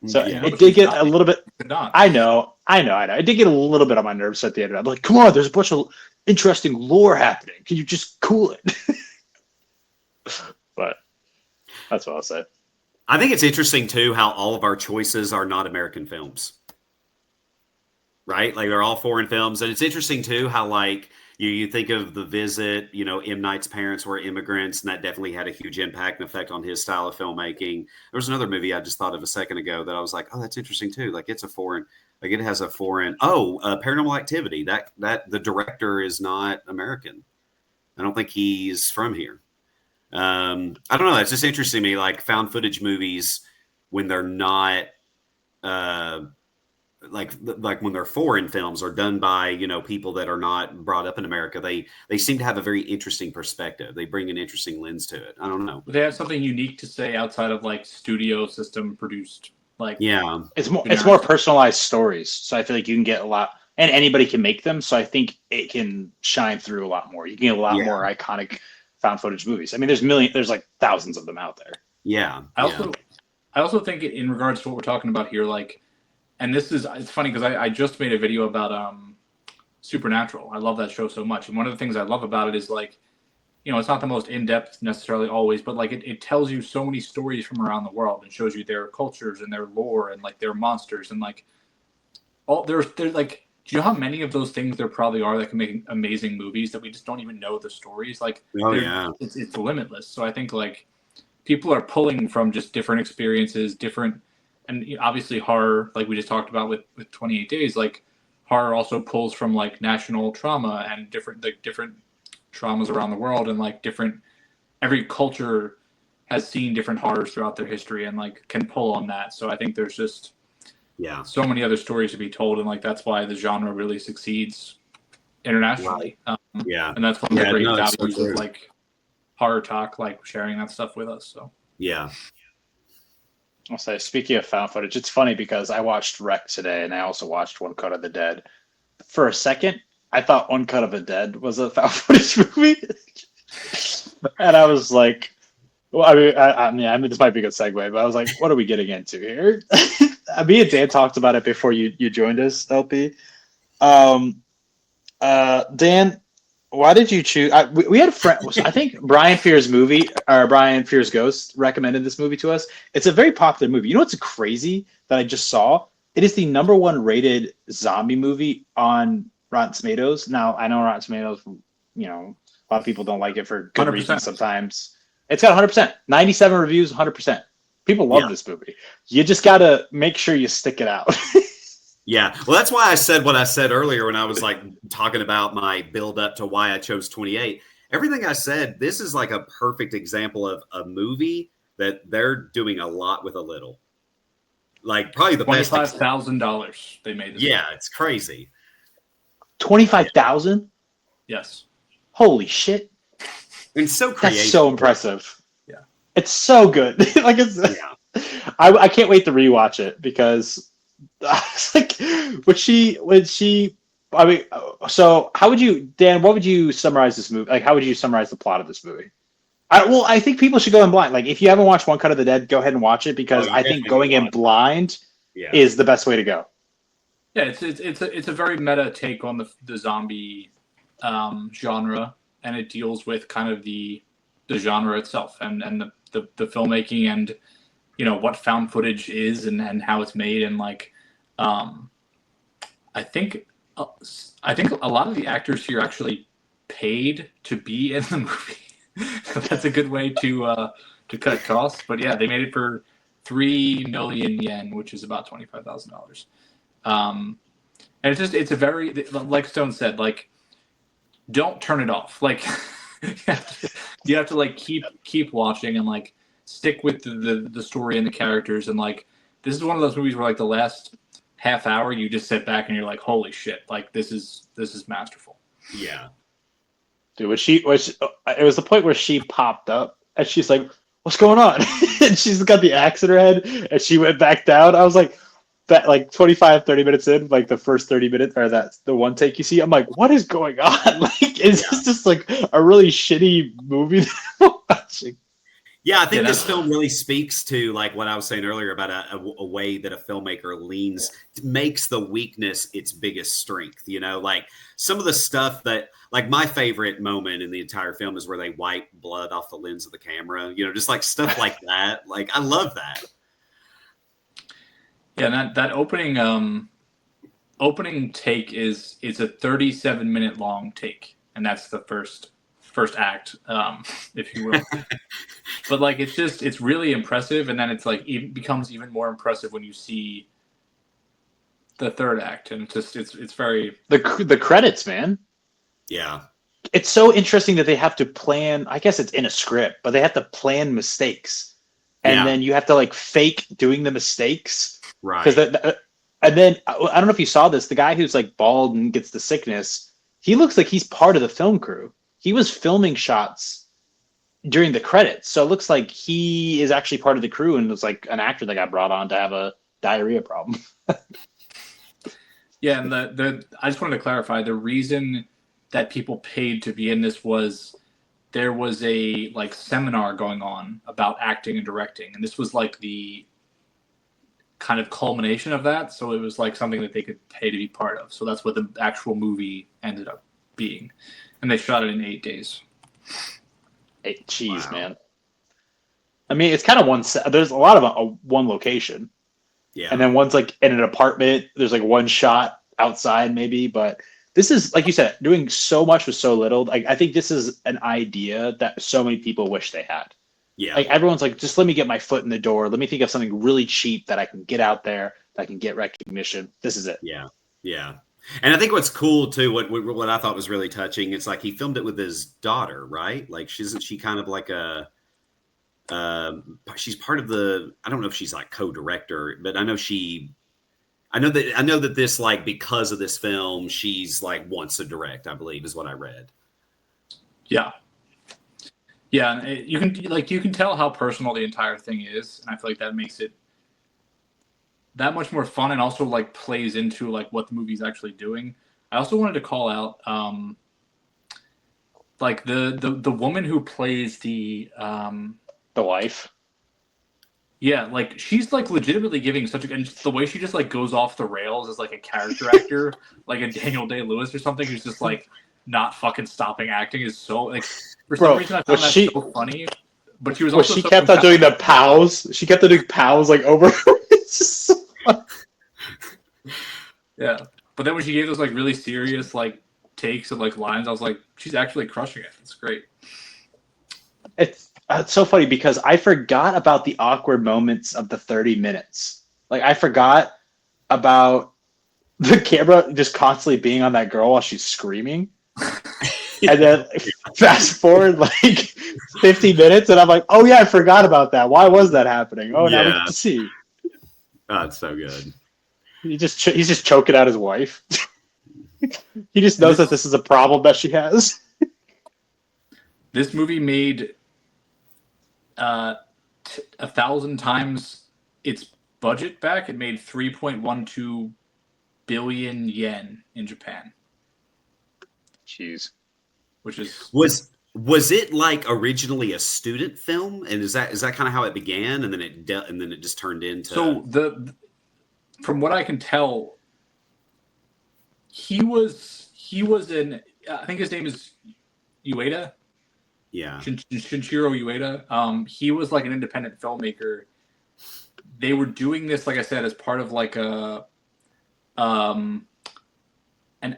So it did get a little bit. I know. It did get a little bit on my nerves at the end. I'm like, come on, there's a bunch of interesting lore happening. Can you just cool it? But that's what I'll say. I think it's interesting too how all of our choices are not American films, right? Like they're all foreign films, and it's interesting too how like you think of The Visit. You know, M. Night's parents were immigrants, and that definitely had a huge impact and effect on his style of filmmaking. There was another movie I just thought of a second ago that I was like, oh, that's interesting too. Like it's a foreign, like it has a foreign. Paranormal Activity. That the director is not American. I don't think he's from here. I don't know. It's just interesting to me. Like found footage movies when they're not. Like when they're foreign films are done by, you know, people that are not brought up in America, they seem to have a very interesting perspective. They bring an interesting lens to it. I don't know. They have something unique to say outside of like studio system produced. Like it's more personalized stories. So I feel like you can get a lot and anybody can make them. So I think it can shine through a lot more. You can get a lot more iconic found footage movies. I mean, there's like thousands of them out there. Yeah. I also think in regards to what we're talking about here, like, and it's funny because I just made a video about Supernatural. I love that show so much, and one of the things I love about it is like, it's not the most in-depth necessarily always, but like it tells you so many stories from around the world and shows you their cultures and their lore and like their monsters and like there's like, do you know how many of those things there probably are that can make amazing movies that we just don't even know the stories? Like, it's limitless. So I think like people are pulling from just different experiences, and obviously horror, like we just talked about with 28 Days, like horror also pulls from like national trauma and different traumas around the world, and like every culture has seen different horrors throughout their history and like can pull on that. So I think there's just so many other stories to be told, and like that's why the genre really succeeds internationally. And that's one of the great values of like horror talk, like sharing that stuff with us. So I'll say, speaking of found footage, it's funny because I watched Wreck today, and I also watched One Cut of the Dead. For a second, I thought One Cut of the Dead was a found footage movie, and I was like, well, I mean, this might be a good segue, but I was like, what are we getting into here? Me and Dan talked about it before you joined us, LP. Dan, why did you choose? We had a friend. I think Brian Fear's Ghost recommended this movie to us. It's a very popular movie. You know what's crazy that I just saw? It is the #1 rated zombie movie on Rotten Tomatoes. Now I know Rotten Tomatoes, a lot of people don't like it for good 100%. reasons. Sometimes it's got 100%, 97 reviews, 100%. People love this movie. You just gotta make sure you stick it out. Yeah. Well, that's why I said what I said earlier when I was like talking about my build up to why I chose 28. Everything I said, this is like a perfect example of a movie that they're doing a lot with a little. Like probably the best. $25,000 they made. Yeah, it's crazy. 25,000? Yes. Holy shit! And so creative. That's so impressive. Yeah, it's so good. Like I can't wait to rewatch it because it's like when she. I mean, so how would you, Dan? What would you summarize this movie? Like, how would you summarize the plot of this movie? I think people should go in blind. Like, if you haven't watched One Cut of the Dead, go ahead and watch it because I think going in blind is the best way to go. Yeah, it's a very meta take on the zombie genre, and it deals with kind of the genre itself and the filmmaking and what found footage is and how it's made, and like I think a lot of the actors here actually paid to be in the movie. That's a good way to cut costs. But yeah, they made it for 3 million yen, which is about $25,000. And it's a very, like Stone said, like, don't turn it off. Like you have to like keep watching and like stick with the story and the characters, and like this is one of those movies where like the last half hour you just sit back and you're like, holy shit, like this is masterful. Yeah. Dude, it was the point where she popped up and she's like, what's going on? And she's got the axe in her head and she went back down. I was like, that like 25, 30 minutes in, like the first 30 minutes, or that's the one take you see, I'm like, what is going on? Like, is this just like a really shitty movie that I'm watching? Yeah, I think this film really speaks to like what I was saying earlier about a way that a filmmaker makes the weakness its biggest strength. Like some of the stuff that, like my favorite moment in the entire film is where they wipe blood off the lens of the camera. Just like stuff like that. Like I love that. Yeah, and that opening take is a 37-minute long take, and that's the first act, if you will. But like it's really impressive, and then it's like it becomes even more impressive when you see the third act, and it's very the credits, man. Yeah, it's so interesting that they have to plan. I guess it's in a script, but they have to plan mistakes, and then you have to like fake doing the mistakes, right? Because and then I don't know if you saw this. The guy who's like bald and gets the sickness, he looks like he's part of the film crew. He was filming shots during the credits, so it looks like he is actually part of the crew and was like an actor that got brought on to have a diarrhea problem. Yeah, and the I just wanted to clarify the reason that people paid to be in this was there was a like seminar going on about acting and directing, and this was like the kind of culmination of that. So it was like something that they could pay to be part of. So that's what the actual movie ended up being, and they shot it in 8 days. Jeez, Wow. man. I mean, it's kind of there's a lot of one location. Yeah. And then one's like in an apartment. There's like one shot outside, maybe. But this is, like you said, doing so much with so little. Like I think this is an idea that so many people wish they had. Yeah. Like everyone's like, just let me get my foot in the door. Let me think of something really cheap that I can get out there, that I can get recognition. This is it. Yeah. Yeah. And I think what's cool too, what I thought was really touching, it's like he filmed it with his daughter, right? Like isn't she kind of like she's part of I don't know if she's like co-director, but I know that this, like, because of this film, she's like wants to direct, I believe is what I read. Yeah. Yeah, and you can tell how personal the entire thing is, and I feel like that makes it that much more fun, and also like plays into like what the movie's actually doing. I also wanted to call out like the woman who plays the wife. Yeah, like she's like legitimately giving such a, and the way she just like goes off the rails as like a character actor, like a Daniel Day-Lewis or something, who's just like not fucking stopping acting is so like for some reason I found that so funny. But she was also she kept on doing the pals. She kept on doing pals like over. It's just so funny. Yeah, but then when she gave those like really serious like takes and like lines, I was like, she's actually crushing it. It's great. It's so funny because I forgot about the awkward moments of the 30 minutes. Like I forgot about the camera just constantly being on that girl while she's screaming. And then fast forward like 50 minutes and I'm like, oh yeah, I forgot about that. Why was that happening? Oh, now we get to see. Oh, it's so good. He's just choking out his wife. He just knows that this is a problem that she has. This movie made 1,000 times its budget back. It made 3.12 billion yen in Japan. Jeez. Which is was it like originally a student film, and is that kind of how it began, and then it just turned into? So from what I can tell, he was in. I think his name is Ueda. Yeah. Shinichiro Ueda. He was like an independent filmmaker. They were doing this, like I said, as part of like an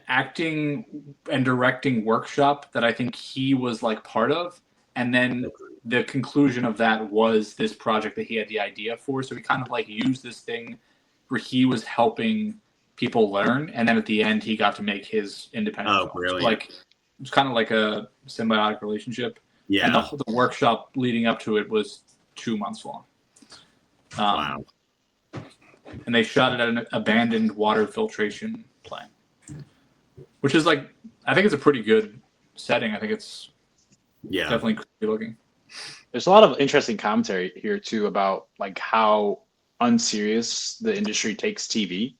acting and directing workshop that I think he was like part of. And then the conclusion of that was this project that he had the idea for. So he kind of like used this thing where he was helping people learn. And then at the end, he got to make his independent films. Brilliant. Like, it's kind of like a symbiotic relationship. Yeah. And the workshop leading up to it was 2 months long. Wow. And they shot it at an abandoned water filtration plant, which is like, I think it's a pretty good setting. I think it's definitely creepy looking. There's a lot of interesting commentary here too about like how unserious the industry takes TV,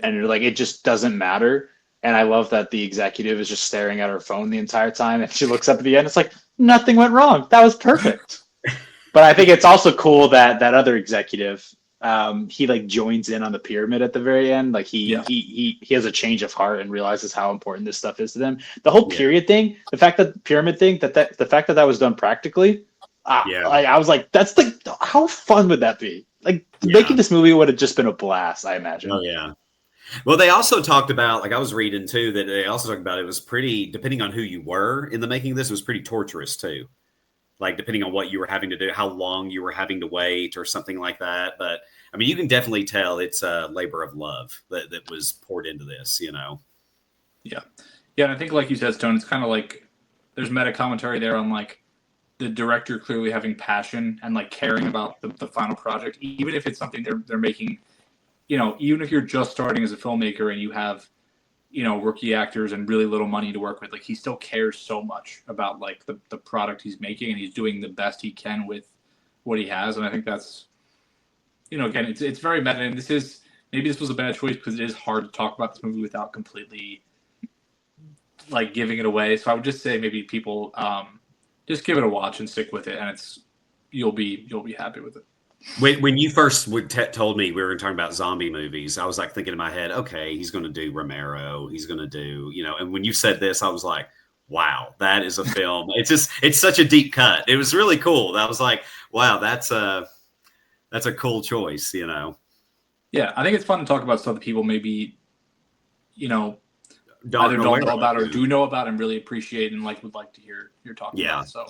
and you're like, it just doesn't matter. And I love that the executive is just staring at her phone the entire time, and she looks up at the end. It's like nothing went wrong. That was perfect. But I think it's also cool that that other executive, he like joins in on the pyramid at the very end. Like he has a change of heart and realizes how important this stuff is to them. The whole period thing, the fact that the pyramid thing, the fact that was done practically, I was like, that's like, how fun would that be? Like making this movie would have just been a blast, I imagine. Oh yeah. Well, they also talked about, like I was reading too, that they also talked about it was pretty, depending on who you were in the making of this, it was pretty torturous too. Like depending on what you were having to do, how long you were having to wait or something like that. But I mean, you can definitely tell it's a labor of love that was poured into this, you know? Yeah. Yeah. And I think like you said, Stone, it's kind of like there's meta commentary there on like the director clearly having passion and like caring about the final project, even if it's something they're making. You know, even if you're just starting as a filmmaker and you have, you know, rookie actors and really little money to work with, like he still cares so much about like the product he's making, and he's doing the best he can with what he has. And I think that's, you know, again, it's very meta. And this is maybe this was a bad choice because it is hard to talk about this movie without completely like giving it away. So I would just say maybe people just give it a watch and stick with it, and you'll be happy with it. When you first told me we were talking about zombie movies, I was like thinking in my head, okay, he's going to do Romero. He's going to do, and when you said this, I was like, wow, that is a film. It's such a deep cut. It was really cool. I was like, wow, that's a cool choice, Yeah, I think it's fun to talk about stuff that people maybe, either don't know about or do know about and really appreciate and would like to hear you're talking about. So,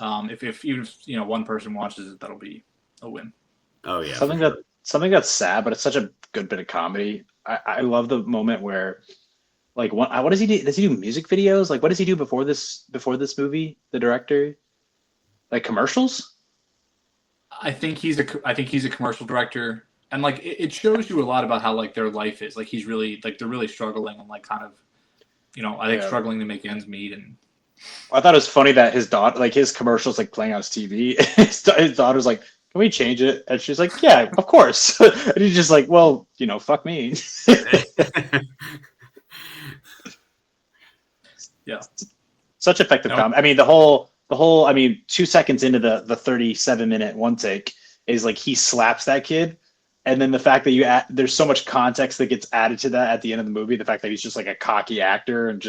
if even one person watches it, that'll be a win. Oh yeah. Something that's sad, but it's such a good bit of comedy. I love the moment where, what does he do? Does he do music videos? What does he do before this movie? The director, commercials. I think he's a commercial director, and it shows you a lot about how their life is. He's really they're really struggling and kind of, I think struggling to make ends meet. And I thought it was funny that his daughter, his commercials playing on his TV. His daughter's like, can we change it? And she's like, yeah, of course. And he's just like, well, fuck me. Yeah. Such effective comedy. I mean, the whole 2 seconds into the 37-minute one take is he slaps that kid. And then the fact that there's so much context that gets added to that at the end of the movie, the fact that he's just a cocky actor and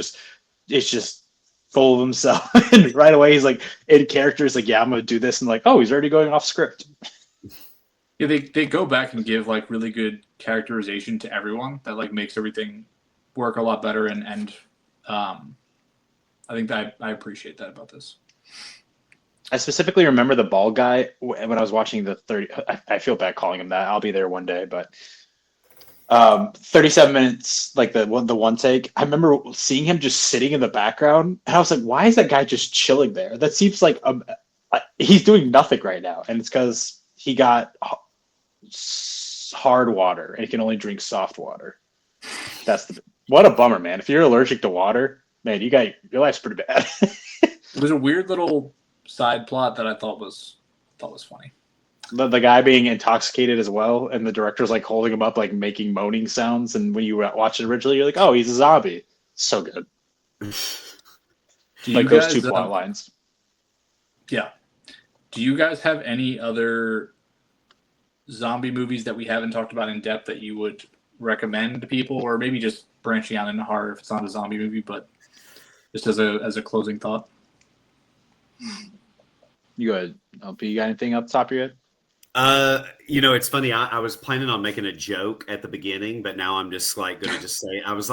it's just full of himself. And right away he's in character, he's yeah, I'm going to do this. And oh, he's already going off script. Yeah, they go back and give really good characterization to everyone that makes everything work a lot better. And I think that I appreciate that about this. I specifically remember the bald guy when I was watching the 30. I feel bad calling him that. I'll be there one day, but 37 minutes, the one take. I remember seeing him just sitting in the background, and I was like, "Why is that guy just chilling there? That seems like he's doing nothing right now." And it's because he got hard water and he can only drink soft water. What a bummer, man. If you're allergic to water, man, your life's pretty bad. It was a weird little side plot that I thought was funny. The guy being intoxicated as well, and the director's holding him up, making moaning sounds. And when you watch it originally, you're like, "Oh, he's a zombie." So good. Those two plot lines. Yeah. Do you guys have any other zombie movies that we haven't talked about in depth that you would recommend to people, or maybe just branching out into horror if it's not a zombie movie, but just as a closing thought? You go ahead, LP. You got anything up the top of your head? It's funny. I was planning on making a joke at the beginning, but now I'm just going to just say, I was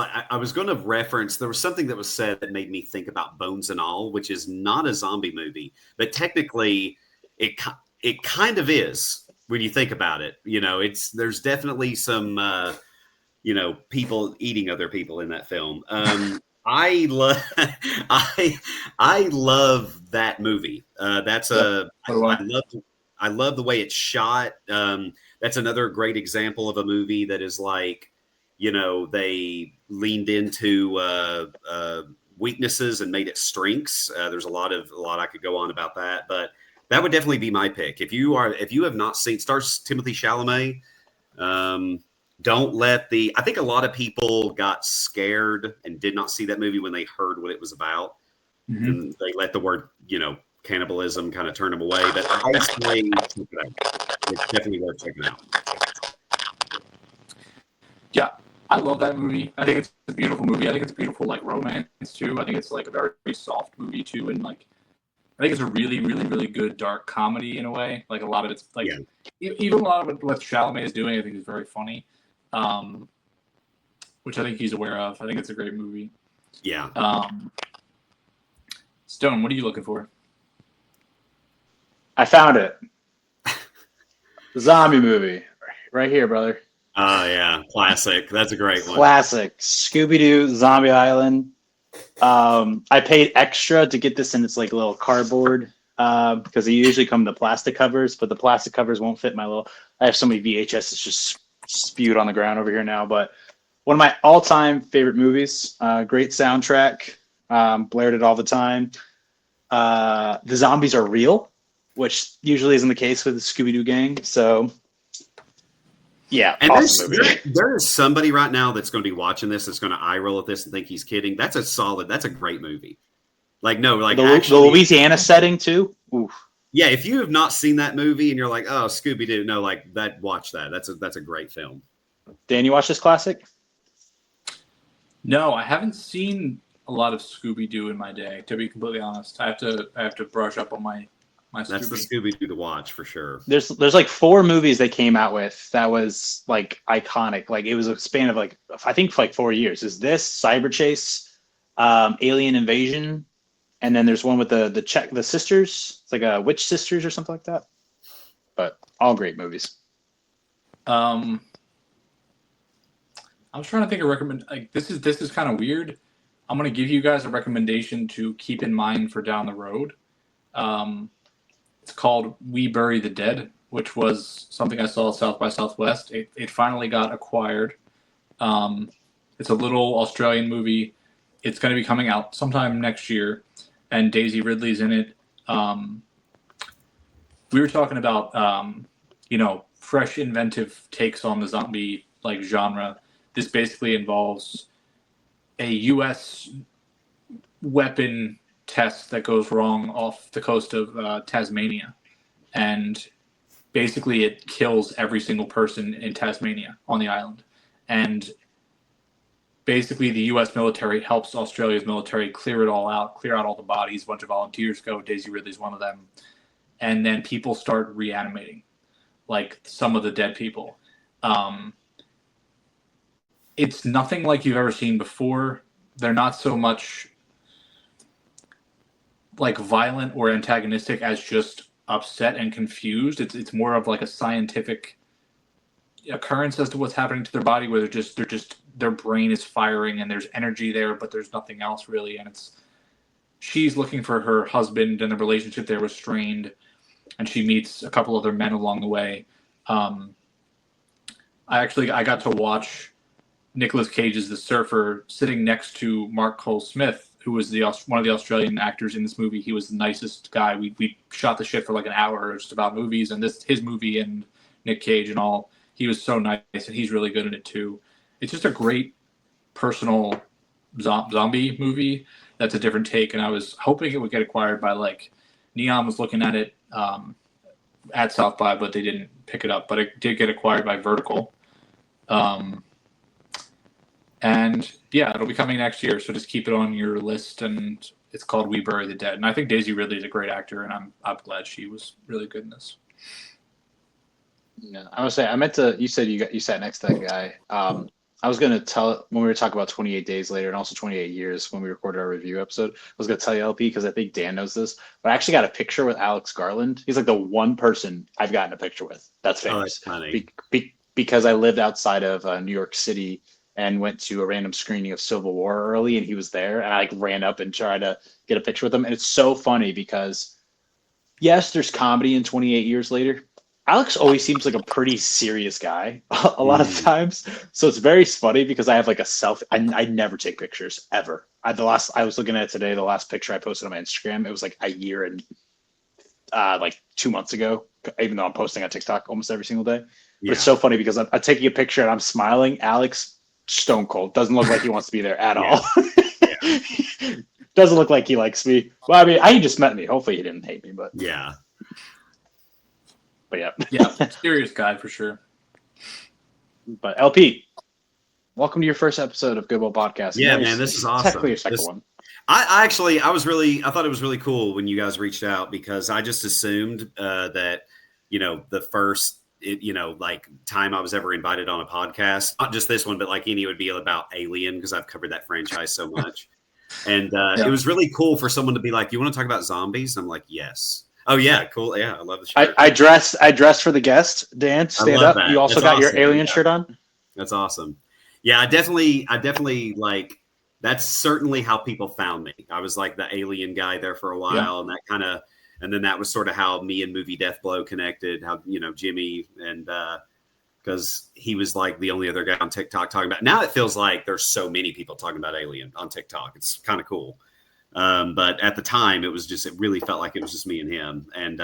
going to reference, there was something that was said that made me think about Bones and All, which is not a zombie movie, but technically it kind of is when you think about it. There's definitely some, people eating other people in that film. I love that movie. I love the way it's shot. That's another great example of a movie that is they leaned into weaknesses and made it strengths. There's a lot I could go on about that, but that would definitely be my pick. If you have not seen, stars Timothée Chalamet. I think a lot of people got scared and did not see that movie when they heard what it was about. Mm-hmm. And they let the word, cannibalism kind of turn them away. But I say check it out. It's definitely worth checking out. Yeah, I love that movie. I think it's a beautiful movie. I think it's a beautiful romance too. I think it's a very, very soft movie too, and I think it's a really, really, really good dark comedy in a way. A lot of it's even a lot of what Chalamet is doing, I think is very funny. Which I think he's aware of. I think it's a great movie. Yeah. Stone, what are you looking for? I found it. The zombie movie. Right here, brother. Oh, yeah. Classic. That's a great one. Classic. Scooby-Doo, Zombie Island. I paid extra to get this in its little cardboard because they usually come in the plastic covers, but the plastic covers won't fit I have so many VHSs just spewed on the ground over here now, but one of my all-time favorite movies. Great soundtrack. Blared it all the time. The zombies are real, which usually isn't the case with the Scooby-Doo gang. So Yeah, And awesome movie. there is somebody right now that's going to be watching this that's going to eye roll at this and think he's kidding. That's a great movie. Like, no, like The actually, Louisiana setting too. Oof. yeah. If you have not seen that movie and you're like, oh, Scooby Doo, no, like that, watch that. That's a great film. Dan, you watch this classic? No, I haven't seen a lot of Scooby Doo in my day. To be completely honest, I have to brush up on my That's the Scooby. Scooby Doo to watch for sure. There's like 4 movies they came out with that was like iconic. Like it was a span of like I think like 4 years. Is this Cyber Chase, Alien Invasion, and then there's one with the sisters. It's like a Witch Sisters or something like that. But all great movies. I was trying to think of like this is kind of weird. I'm gonna give you guys a recommendation to keep in mind for down the road. It's called We Bury the Dead, which was something I saw at South by Southwest. It finally got acquired. It's a little Australian movie. It's going to be coming out sometime next year, and Daisy Ridley's in it. We were talking about fresh, inventive takes on the zombie like genre. This basically involves a U.S. weapon test that goes wrong off the coast of Tasmania, and basically it kills every single person in Tasmania on the island. And basically the U.S. military helps Australia's military clear it all out, clear out all the bodies. A bunch of volunteers go. Daisy Ridley's one of them. And then people start reanimating, like some of the dead people. It's nothing like you've ever seen before. They're not so much like violent or antagonistic as just upset and confused. It's more of like a scientific occurrence as to what's happening to their body, where their brain is firing and there's energy there, but there's nothing else really. And she's looking for her husband, and the relationship there was strained, and she meets a couple other men along the way. I got to watch Nicolas Cage's The Surfer sitting next to Mark Cole-Smith, who was one of the Australian actors in this movie. He was the nicest guy. We shot the shit for like an hour just about movies, and his movie and Nick Cage and all. He was so nice, and he's really good in it too. It's just a great personal zombie movie that's a different take, and I was hoping it would get acquired by like Neon was looking at it at South by, but they didn't pick it up. But it did get acquired by Vertical. And yeah, it'll be coming next year, so just keep it on your list. And it's called We Bury the Dead. And I think Daisy Ridley is a great actor, and I'm glad she was really good in this. Yeah, I was saying I meant to. You said you sat next to that guy. I was gonna tell when we were talking about 28 Days Later and also 28 Years when we recorded our review episode. I was gonna tell you LP because I think Dan knows this, but I actually got a picture with Alex Garland. He's like the one person I've gotten a picture with that's famous. Oh, that's funny. Because I lived outside of New York City and went to a random screening of Civil War early, and he was there, and I like ran up and tried to get a picture with him. And it's so funny because yes, there's comedy in 28 Years Later. Alex always seems like a pretty serious guy a lot of times. So it's very funny because I have like a I never take pictures ever. I was looking at it today, the last picture I posted on my Instagram, it was like a year and like 2 months ago, even though I'm posting on TikTok almost every single day. But it's so funny because I'm taking a picture and I'm smiling. Alex, stone cold, doesn't look like he wants to be there at all. Doesn't look like he likes me. Well, I mean, he just met me. Hopefully he didn't hate me, but yeah. But yeah, serious guy for sure. But LP, welcome to your first episode of Good Will Podcast. Yeah, man, this is awesome. Technically your second one. I thought it was really cool when you guys reached out, because I just assumed that, the first, like time I was ever invited on a podcast, not just this one, but like any would be about Alien, because I've covered that franchise so much. And it was really cool for someone to be like, you want to talk about zombies? I'm like, yes. Oh yeah, cool. Yeah, I love the shirt. I dressed for the guest. Dan, stand up. That. You also got your Alien shirt on. That's awesome. Yeah, I definitely like. That's certainly how people found me. I was like the Alien guy there for a while, and then that was sort of how me and Movie Death Blow connected. How Jimmy, and because he was like the only other guy on TikTok talking about. Now it feels like there's so many people talking about Alien on TikTok. It's kind of cool. But at the time, it really felt like it was just me and him. And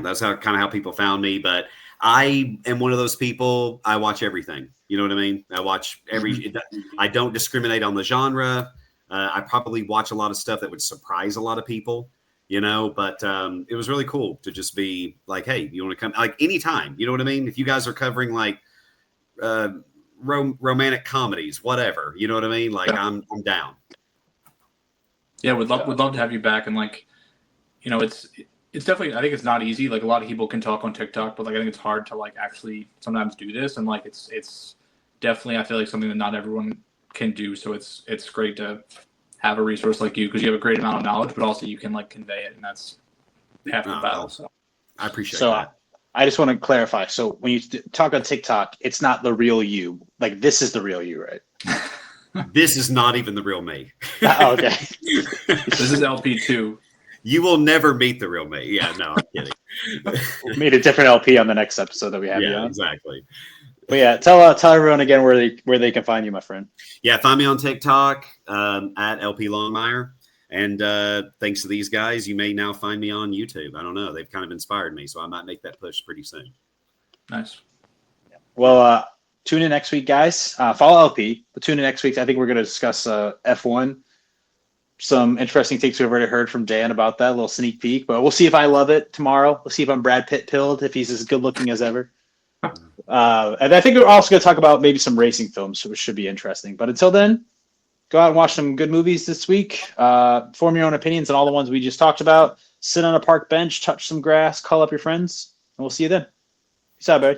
that's how people found me. But I am one of those people. I watch everything. You know what I mean? I watch every. I don't discriminate on the genre. I probably watch a lot of stuff that would surprise a lot of people. But it was really cool to just be like, hey, you want to come like anytime? You know what I mean? If you guys are covering like romantic comedies, whatever, you know what I mean? Like I'm down. Yeah, would love to have you back, and like, it's definitely, I think it's not easy. Like a lot of people can talk on TikTok, but like I think it's hard to like actually sometimes do this, and like it's definitely, I feel like, something that not everyone can do. So it's great to have a resource like you, because you have a great amount of knowledge, but also you can like convey it, and that's half the battle. So I appreciate that. I just want to clarify. So when you talk on TikTok, it's not the real you. Like this is the real you, right? This is not even the real me. Oh, okay. This is LP2. You will never meet the real me. Yeah, no, I'm kidding. We'll meet a different LP on the next episode that we have you on. Exactly. But yeah, tell everyone again where they can find you, my friend. Yeah, find me on TikTok at LP Longmire. And thanks to these guys, you may now find me on YouTube. I don't know. They've kind of inspired me, so I might make that push pretty soon. Nice. Well, tune in next week, guys. Follow LP, but tune in next week. I think we're going to discuss F1. Some interesting takes we've already heard from Dan about that, a little sneak peek. But we'll see if I love it tomorrow. We'll see if I'm Brad Pitt pilled, if he's as good looking as ever. And I think we're also going to talk about maybe some racing films, which should be interesting. But until then, go out and watch some good movies this week. Form your own opinions on all the ones we just talked about. Sit on a park bench, touch some grass, call up your friends, and we'll see you then. Peace out, Barry.